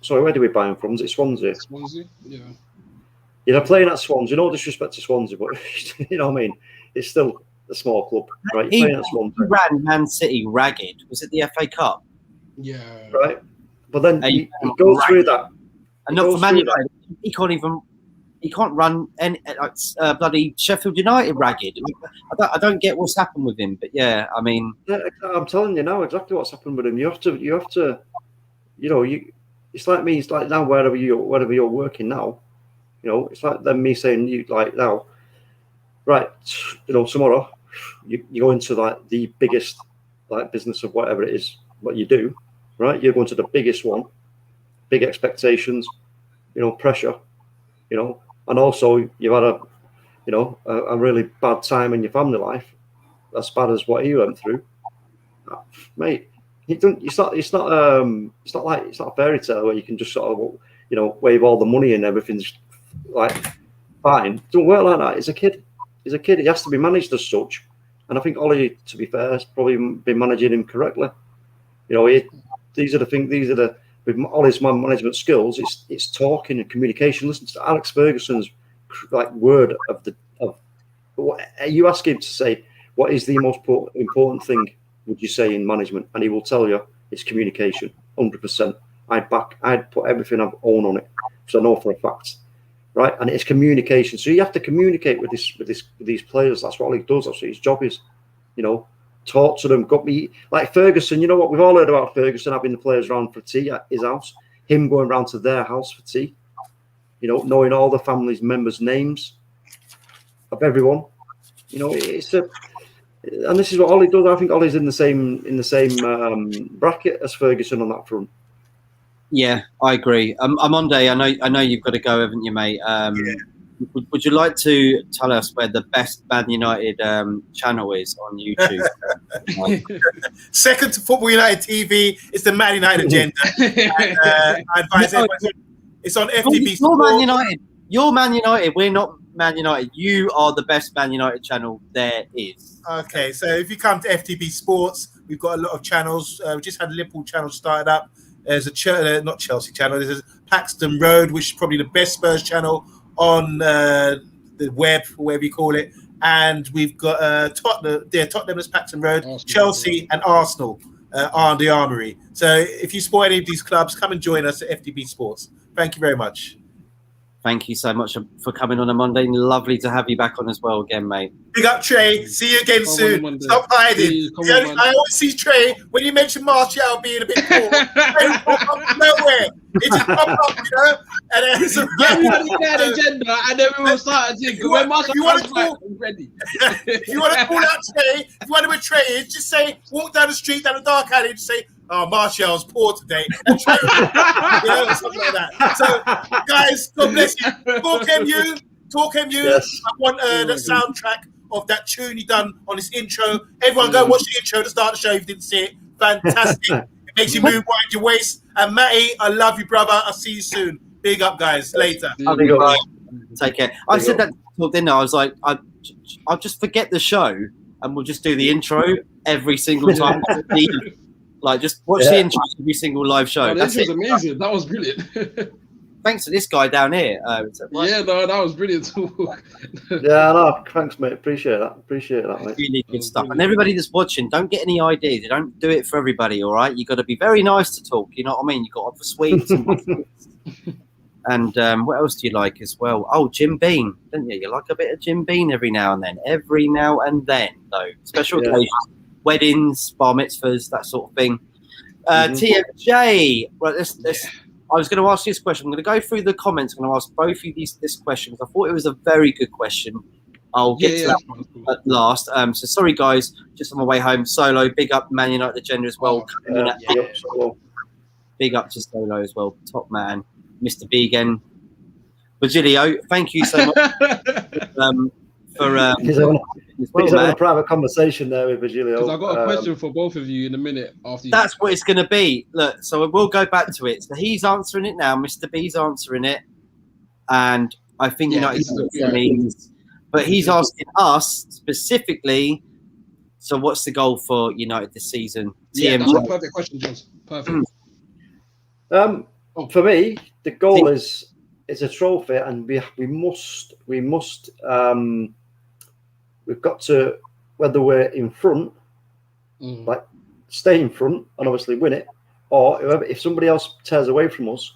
Sorry, where do we buy him from? Is it Swansea? Swansea, yeah. You're playing at Swansea. No disrespect to Swansea, but you know what I mean. It's still a small club, right? You're playing at Swansea. He ran Man City ragged. Was it the FA Cup? Yeah. Right, but then he goes through that, and not for Man United. He can't run any bloody Sheffield United ragged. I don't get what's happened with him, but yeah, I mean, I'm telling you now exactly what's happened with him. You have to, it's like me. It's like now wherever you're working now, it's like them me saying you like now, right? Tomorrow you go into like the biggest like business of whatever it is what you do, right? You're going to the biggest one, big expectations, pressure, and also you've had a really bad time in your family life, as bad as what he went through, mate. It's not a fairy tale where you can just sort of wave all the money and everything's like fine. It don't work like that. He's a kid. He has to be managed as such. And I think Ollie, to be fair, has probably been managing him correctly. These are the things. With Ole's management skills, it's talking and communication. Listen to Alex Ferguson's word of you ask him to say what is the most important thing would you say in management, and he will tell you it's communication. 100%. I'd put everything I've owned on it because I know for a fact, right? And it's communication. So you have to communicate with these players. That's what Ollie does. That's what his job is. Talk to them. Got me like Ferguson. You know what? We've all heard about Ferguson having the players around for tea at his house. Him going round to their house for tea. Knowing all the family's members' names of everyone. And this is what Ollie does. I think Ollie's in the same bracket as Ferguson on that front. Yeah, I agree. Amonde, I know you've got to go, haven't you, mate? Would you like to tell us where the best Man United channel is on YouTube? Second to Football United TV is the Man United Agenda. I advise everyone. It's on FTV Sports. You're Man United. We're not Man United. You are the best Man United channel there is. Okay, so if you come to FTV Sports, we've got a lot of channels. We just had a Liverpool channel started up. There's a not Chelsea channel. There's a Paxton Road, which is probably the best Spurs channel on the web, or whatever you call it. And we've got Tottenham is Paxton Road, Arsenal, Chelsea and Arsenal are the Armory. So if you support any of these clubs, come and join us at FTV Sports. Thank you very much. Thank you so much for coming on a Monday. Lovely to have you back on as well again, mate. Big up, Trey. See you again soon. Stop hiding. I always see Trey when you mention Martial being a bit poor. It pop up nowhere. It just pop up, And then it's an agenda, and then we will start thinking. When Martial comes back, I'm ready. If you want to call out Trey, if you want to know where Trey is, just say, walk down the street, down the dark alley, and just say, oh, Martial's poor today. And Trey, something like that. So, guys, God bless you. Talk MU. Yes. I want the soundtrack of that tune you done on this intro. Everyone go watch the intro to start the show if you didn't see it. Fantastic. It makes you move behind your waist. And Matty, I love you, brother. I'll see you soon. Big up, guys. Later. Take care. I said that till dinner. I was like, I'll just forget the show and we'll just do the intro every single time. Just watch the intro every single live show. This was amazing. That was brilliant. Thanks to this guy down here. Yeah, no, that was brilliant. Yeah, no, thanks, mate. Appreciate that, mate. Really good stuff. And everybody that's watching, don't get any ideas. Don't do it for everybody, all right? You've got to be very nice to talk. You know what I mean? You've got to offer sweets. And what else do you like as well? Oh, Jim Beam, don't you? You like a bit of Jim Beam every now and then. Every now and then, though. Special occasions, weddings, bar mitzvahs, that sort of thing. TMJ. Right, I was going to ask you this question. I'm going to go through the comments. I'm going to ask both of you this question because I thought it was a very good question. I'll get to that at last. So sorry, guys. Just on my way home. Solo, big up Man United Agenda as well. Big up to Solo as well. Top man. Mr. Began. Virgilio, thank you so much for he's having a private conversation there with Virgilio. Because I've got a question for both of you in a minute after you. That's what it's going to be. Look, so we'll go back to it. So he's answering it now. Mr. B's answering it. And I think but he's asking us specifically, so what's the goal for United this season? Yeah, that's a perfect question, Jones. Perfect. For me, the goal is a trophy, and we've got to, whether we're in front, like stay in front and obviously win it, or if somebody else tears away from us,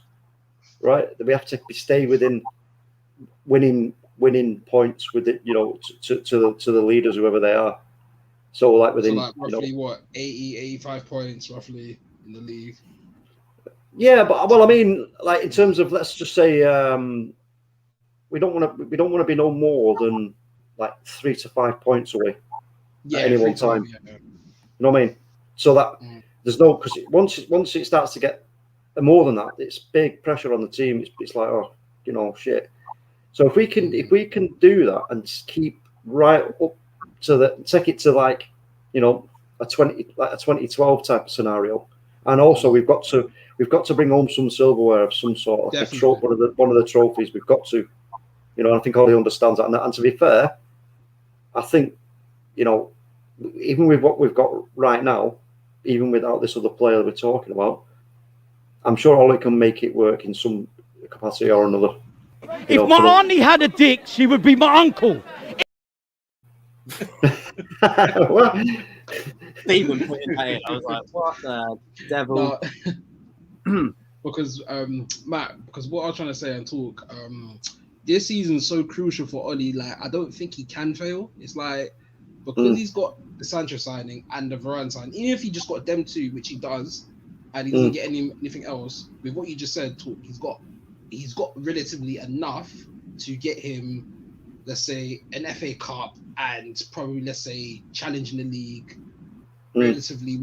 right, then we have to stay within winning points with it, to the leaders, whoever they are. So like within roughly 80, 85 points roughly in the league. Yeah, but well, I mean, like in terms of, let's just say, we don't want to be no more than like 3 to 5 points away at any one time. You know what I mean? So that there's no, because once it starts to get more than that, it's big pressure on the team. It's like, shit. So if we can do that and just keep right up to take it to like, a 2012 type of scenario, and also we've got to bring home some silverware of some sort, like one of the trophies. We've got to, I think Ollie understands that. And to be fair, I think, even with what we've got right now, even without this other player that we're talking about, I'm sure Ollie can make it work in some capacity or another. If my auntie had a dick, she would be my uncle. Stephen put in I was like, what the devil? No. Because Matt, because what I was trying to say and talk, this season's so crucial for Ollie. Like, I don't think he can fail. It's like, because he's got the Sancho signing and the Varane signing, even if he just got them two, which he does, and he doesn't get anything else, with what you just said, he's got relatively enough to get him, let's say, an FA Cup and probably, let's say, challenging the league, relatively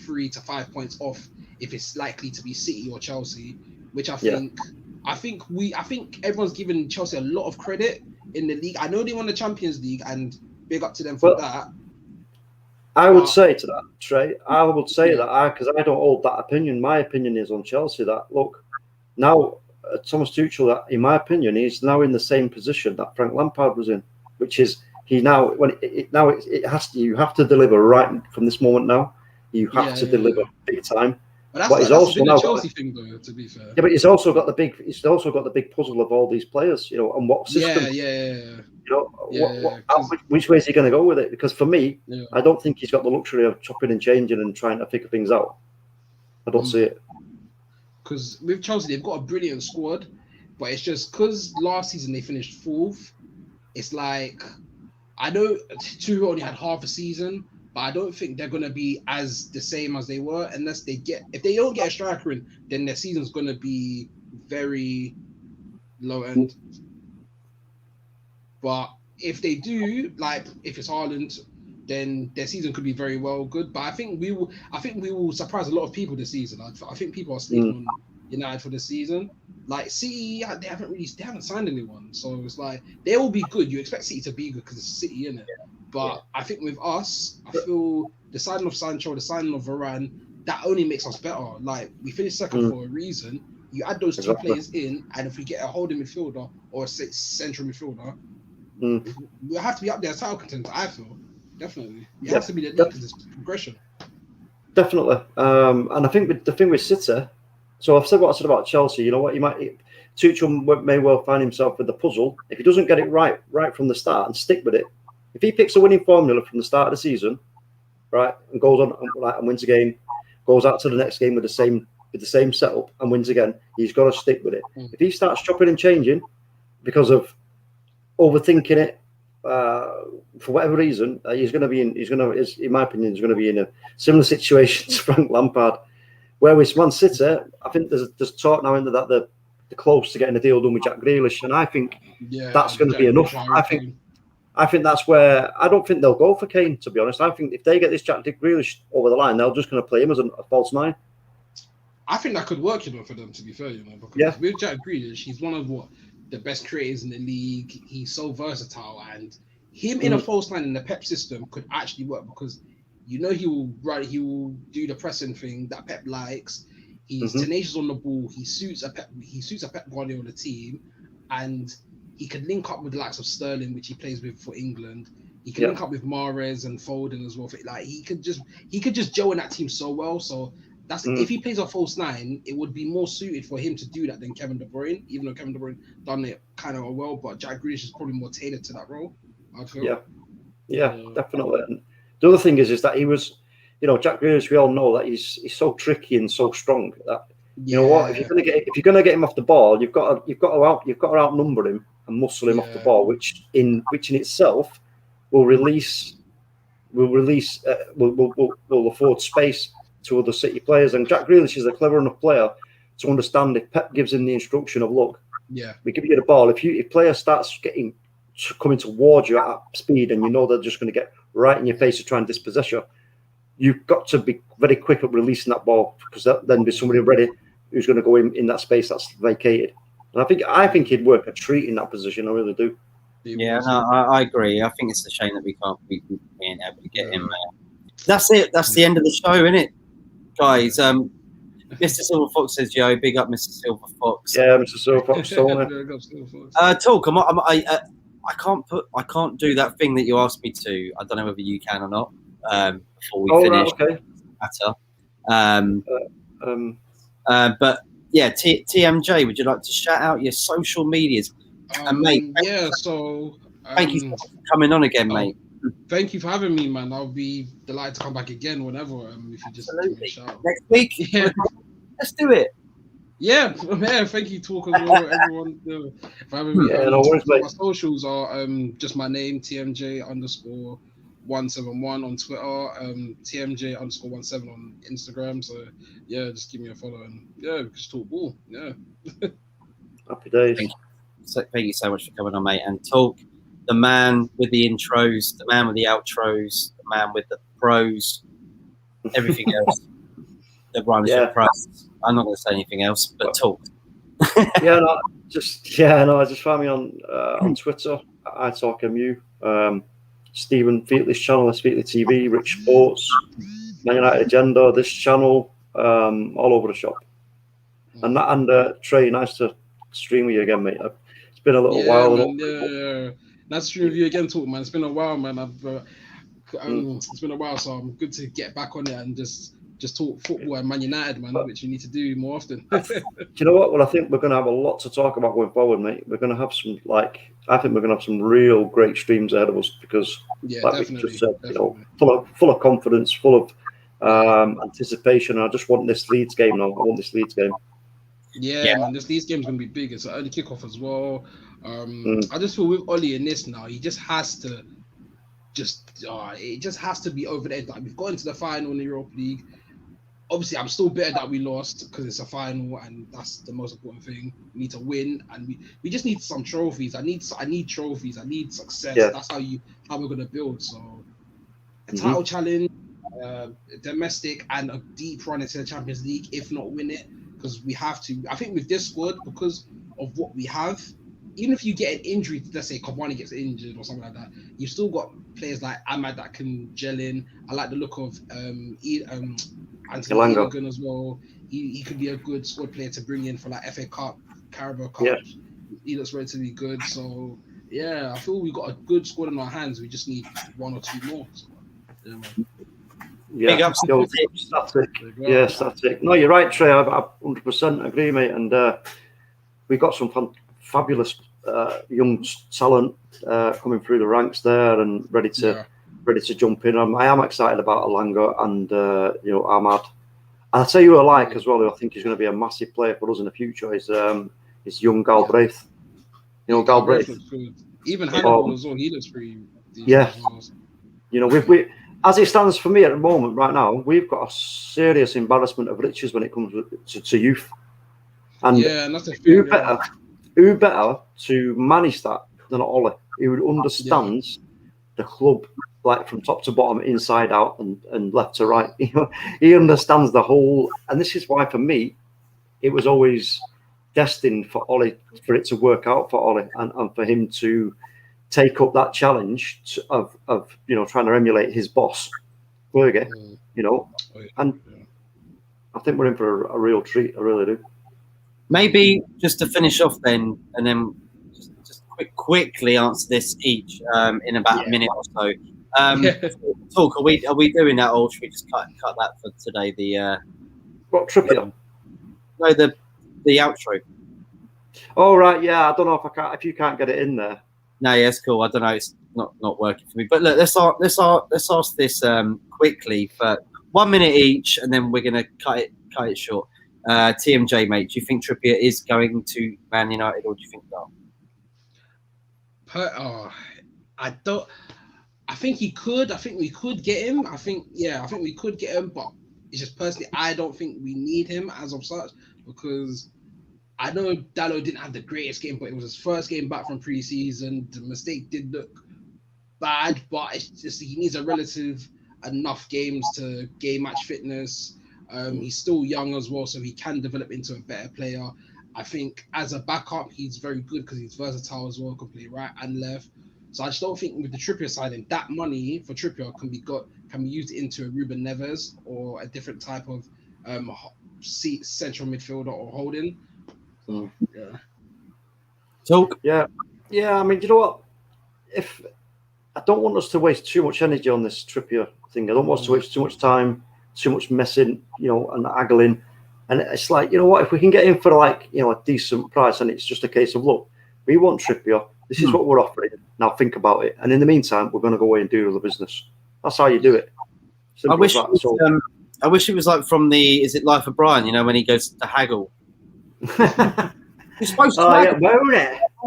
3 to 5 points off if it's likely to be City or Chelsea, which I think everyone's given Chelsea a lot of credit in the league. I know they won the Champions League, and big up to them for that. I would say to that, Trey, because I don't hold that opinion. My opinion is on Chelsea that, look, now Thomas Tuchel, that in my opinion, he's now in the same position that Frank Lampard was in, which is you have to deliver right from this moment now. You have to deliver big time. But he's also been a Chelsea thing, though, to be fair. Yeah, but he's also got the big puzzle of all these players, and what system. Which way is he going to go with it? Because for me, I don't think he's got the luxury of chopping and changing and trying to figure things out. I don't see it. Because with Chelsea, they've got a brilliant squad, but it's just because last season they finished 4th. It's like, I know Tuchel only had half a season, but I don't think they're going to be the same as they were unless if they don't get a striker in, then their season's going to be very low end. But if they do, like if it's Haaland, then their season could be very well good. But I think we will surprise a lot of people this season. I think people are sleeping on United for this season. Like City, they haven't signed anyone, so it's like they will be good. You expect City to be good because it's City, innit? But I think with us, I feel the signing of Sancho, the signing of Varane, that only makes us better. Like, we finished second for a reason. You add those two players in, and if we get a holding midfielder or a central midfielder, we'll have to be up there as title contenders, I feel. Definitely. It has to be the league because it's progression. Definitely. And I think the thing with City, so I've said what I said about Chelsea, you know what, Tuchel may well find himself with the puzzle. If he doesn't get it right from the start and stick with it, if he picks a winning formula from the start of the season, right, and goes on and wins a game, goes out to the next game with the same setup and wins again, he's got to stick with it. If he starts chopping and changing because of overthinking it, for whatever reason, in my opinion, he's going to be in a similar situation to Frank Lampard, Whereas Man City, I think there's talk now into that they're close to getting a deal done with Jack Grealish, and I think that's going to be enough. I think that's where I don't think they'll go for Kane, to be honest. I think if they get this Jack Grealish over the line, they're just going to play him as a false nine. I think that could work, for them, to be fair, because with Jack Grealish, he's one of the best creators in the league. He's so versatile, and him in a false nine in the Pep system could actually work because he will do the pressing thing that Pep likes. He's tenacious on the ball. He suits a Pep Guardiola team, and he could link up with the likes of Sterling, which he plays with for England. He can link up with Mahrez and Foden as well. Like he could just gel in that team so well. So that's if he plays a false nine, it would be more suited for him to do that than Kevin De Bruyne. Even though Kevin De Bruyne done it kind of well, but Jack Grealish is probably more tailored to that role, I feel. Yeah, definitely. And the other thing is that he was, Jack Grealish. We all know that he's so tricky and so strong that you know what, if you're gonna get him off the ball, you've got to outnumber him and muscle him off the ball, which in itself will afford space to other City players. And Jack Grealish is a clever enough player to understand if Pep gives him the instruction of, look, we give you the ball. If player starts coming towards you at speed, and they're just going to get right in your face to try and dispossess you, you've got to be very quick at releasing that ball, because then there's somebody ready who's going to go in that space that's vacated. And I think he'd work a treat in that position. I really do. Yeah, no, I agree. I think it's a shame that we ain't able to get him. That's it. That's the end of the show, isn't it, guys? Mr. Silver Fox says, "Yo, big up, Mr. Silver Fox." Yeah, Mr. Silver Fox. Talk. I can't do that thing that you asked me to. I don't know whether you can or not. Before we finish, but yeah, TMJ, would you like to shout out your social medias? And mate, thank you for coming on again, mate. Thank you for having me, man. I'll be delighted to come back again whenever. If you just give me a shout. Next week, let's do it. Yeah, thank you, talk as well, everyone. For having me. No worries, mate. My socials are just my name, TMJ_171 on Twitter, TMJ_17 on Instagram. So yeah, just give me a follow and we just talk ball. Yeah. Happy days. Thank you so much for coming on, mate, and talk. The man with the intros, the man with the outros, the man with the pros, everything else. The rhymes with pros. I'm not going to say anything else, but talk. Just find me on Twitter. iTalkMU. Stephen Featley's channel, Featley TV, Rich Sports, Man United Agenda, this channel, all over the shop. And Trey, nice to stream with you again, mate. It's been a little while. Man, nice to stream with you again, talk, man. It's been a while, man. It's been a while, so I'm good to get back on it and just talk football and Man United, man, which we need to do more often. Do you know what? Well, I think we're going to have a lot to talk about going forward, mate. We're going to have some, I think we're going to have some real great streams ahead of us because, definitely, we just said, full of confidence, full of anticipation. I just want this Leeds game now. I want this Leeds game. Yeah, man, this Leeds game's going to be big. It's an early kickoff as well. I just feel with Ole in this now, he just has to it just has to be over there. Like, we've got into the final in the Europa League. Obviously, I'm still bitter that we lost because it's a final and that's the most important thing. We need to win and we just need some trophies. I need trophies. I need success. Yeah. That's how we're gonna build. So a title challenge, domestic, and a deep run into the Champions League, if not win it, because we have to. I think with this squad, because of what we have, even if you get an injury, let's say Cavani gets injured or something like that, you've still got players like Ahmad that can gel in. I like the look of Anthony as well. He could be a good squad player to bring in for like FA Cup, Carabao Cup. Yeah. He looks relatively good. So yeah, I feel we've got a good squad in our hands. We just need one or two more. So, yeah, man. Yeah, static. Yeah, static. No, you're right, Trey. I 100% agree, mate. And we've got some fabulous young talent coming through the ranks there and ready to jump in. I am excited about Alanga and Ahmad. And I'll tell you who I like as well, who I think is going to be a massive player for us in the future, is young Galbraith. You know, Galbraith. Even Hannibal as well, he looks pretty decent. Yeah. You know, as it stands for me at the moment, right now, we've got a serious embarrassment of riches when it comes to youth. And yeah, that's the thing. Who better to manage that than Ole, who understands the club like from top to bottom, inside out, and left to right. He understands the whole, and this is why for me, it was always destined for Ole, for it to work out for Ole, and for him to take up that challenge of trying to emulate his boss, Berger, and I think we're in for a real treat. I really do. Maybe just to finish off then, and then just quickly answer this each in about a minute or so. Talk. Are we doing that, or should we just cut that for today? The what Trippier? No, the outro. Oh right, yeah. I don't know if you can't get it in there. No, yeah, it's cool. I don't know. It's not working for me. But look, let's ask this quickly for 1 minute each, and then we're gonna cut it short. TMJ, mate, do you think Trippier is going to Man United, or do you think not? I don't. I think he could. I think we could get him. I think we could get him, but it's just personally, I don't think we need him as of such, because I know Dalot didn't have the greatest game, but it was his first game back from pre-season. The mistake did look bad, but it's just he needs a relative enough games to gain match fitness. He's still young as well, so he can develop into a better player. I think as a backup, he's very good because he's versatile as well, can play right and left. So I just don't think with the Trippier signing, that money for Trippier can be used into a Ruben Neves or a different type of central midfielder or holding. So, yeah. Talk. Yeah. I mean, you know what? If I don't want us to waste too much energy on this Trippier thing, I don't want us to waste too much time, too much messing, and haggling. And it's like, you know what? If we can get him for like, a decent price, and it's just a case of, look, we want Trippier. This is what we're offering. Now think about it. And in the meantime, we're going to go away and do the business. That's how you do it. I wish it was like from Is it Life of Brian? When he goes to haggle. You're supposed to haggle.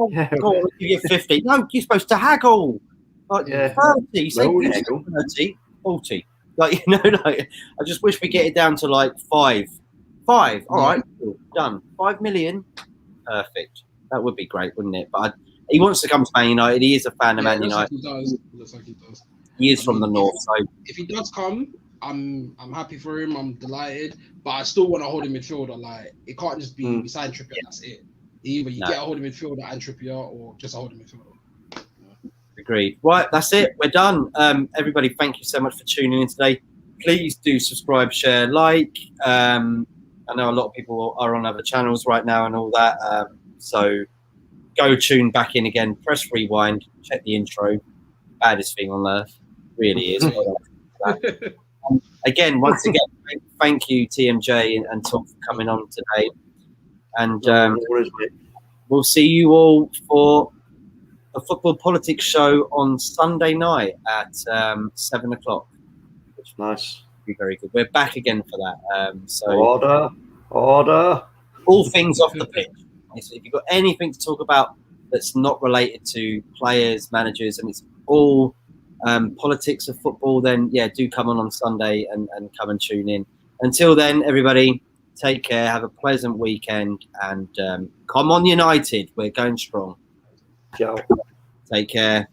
Yeah, go on, give you 50. No, you're supposed to haggle. Like 30. Say 30, 40. Like, I just wish we get it down to like 5. All right, done. 5 million. Perfect. That would be great, wouldn't it? But he wants to come to Man United. He is a fan of Man United. Looks like he does. He is from the north. So if he does come, I'm happy for him. I'm delighted. But I still want to hold a midfielder. Like, it can't just be beside Trippier. That's it. Either you get a holding midfielder and Trippier, or just a holding midfielder. Agreed. Right, that's it. We're done. Everybody, thank you so much for tuning in today. Please do subscribe, share, like. I know a lot of people are on other channels right now and all that. So go tune back in again. Press rewind. Check the intro. Baddest thing on earth. Really is. Again, once again, thank you, TMJ and Tom, for coming on today. And we'll see you all for a football politics show on Sunday night at 7 o'clock. Which nice. Be very good. We're back again for that. So order. All things off the pitch. So if you've got anything to talk about that's not related to players, managers, and it's all politics of football, then do come on Sunday and come and tune in. Until then, everybody, take care, have a pleasant weekend, and come on United, we're going strong. Ciao. Take care.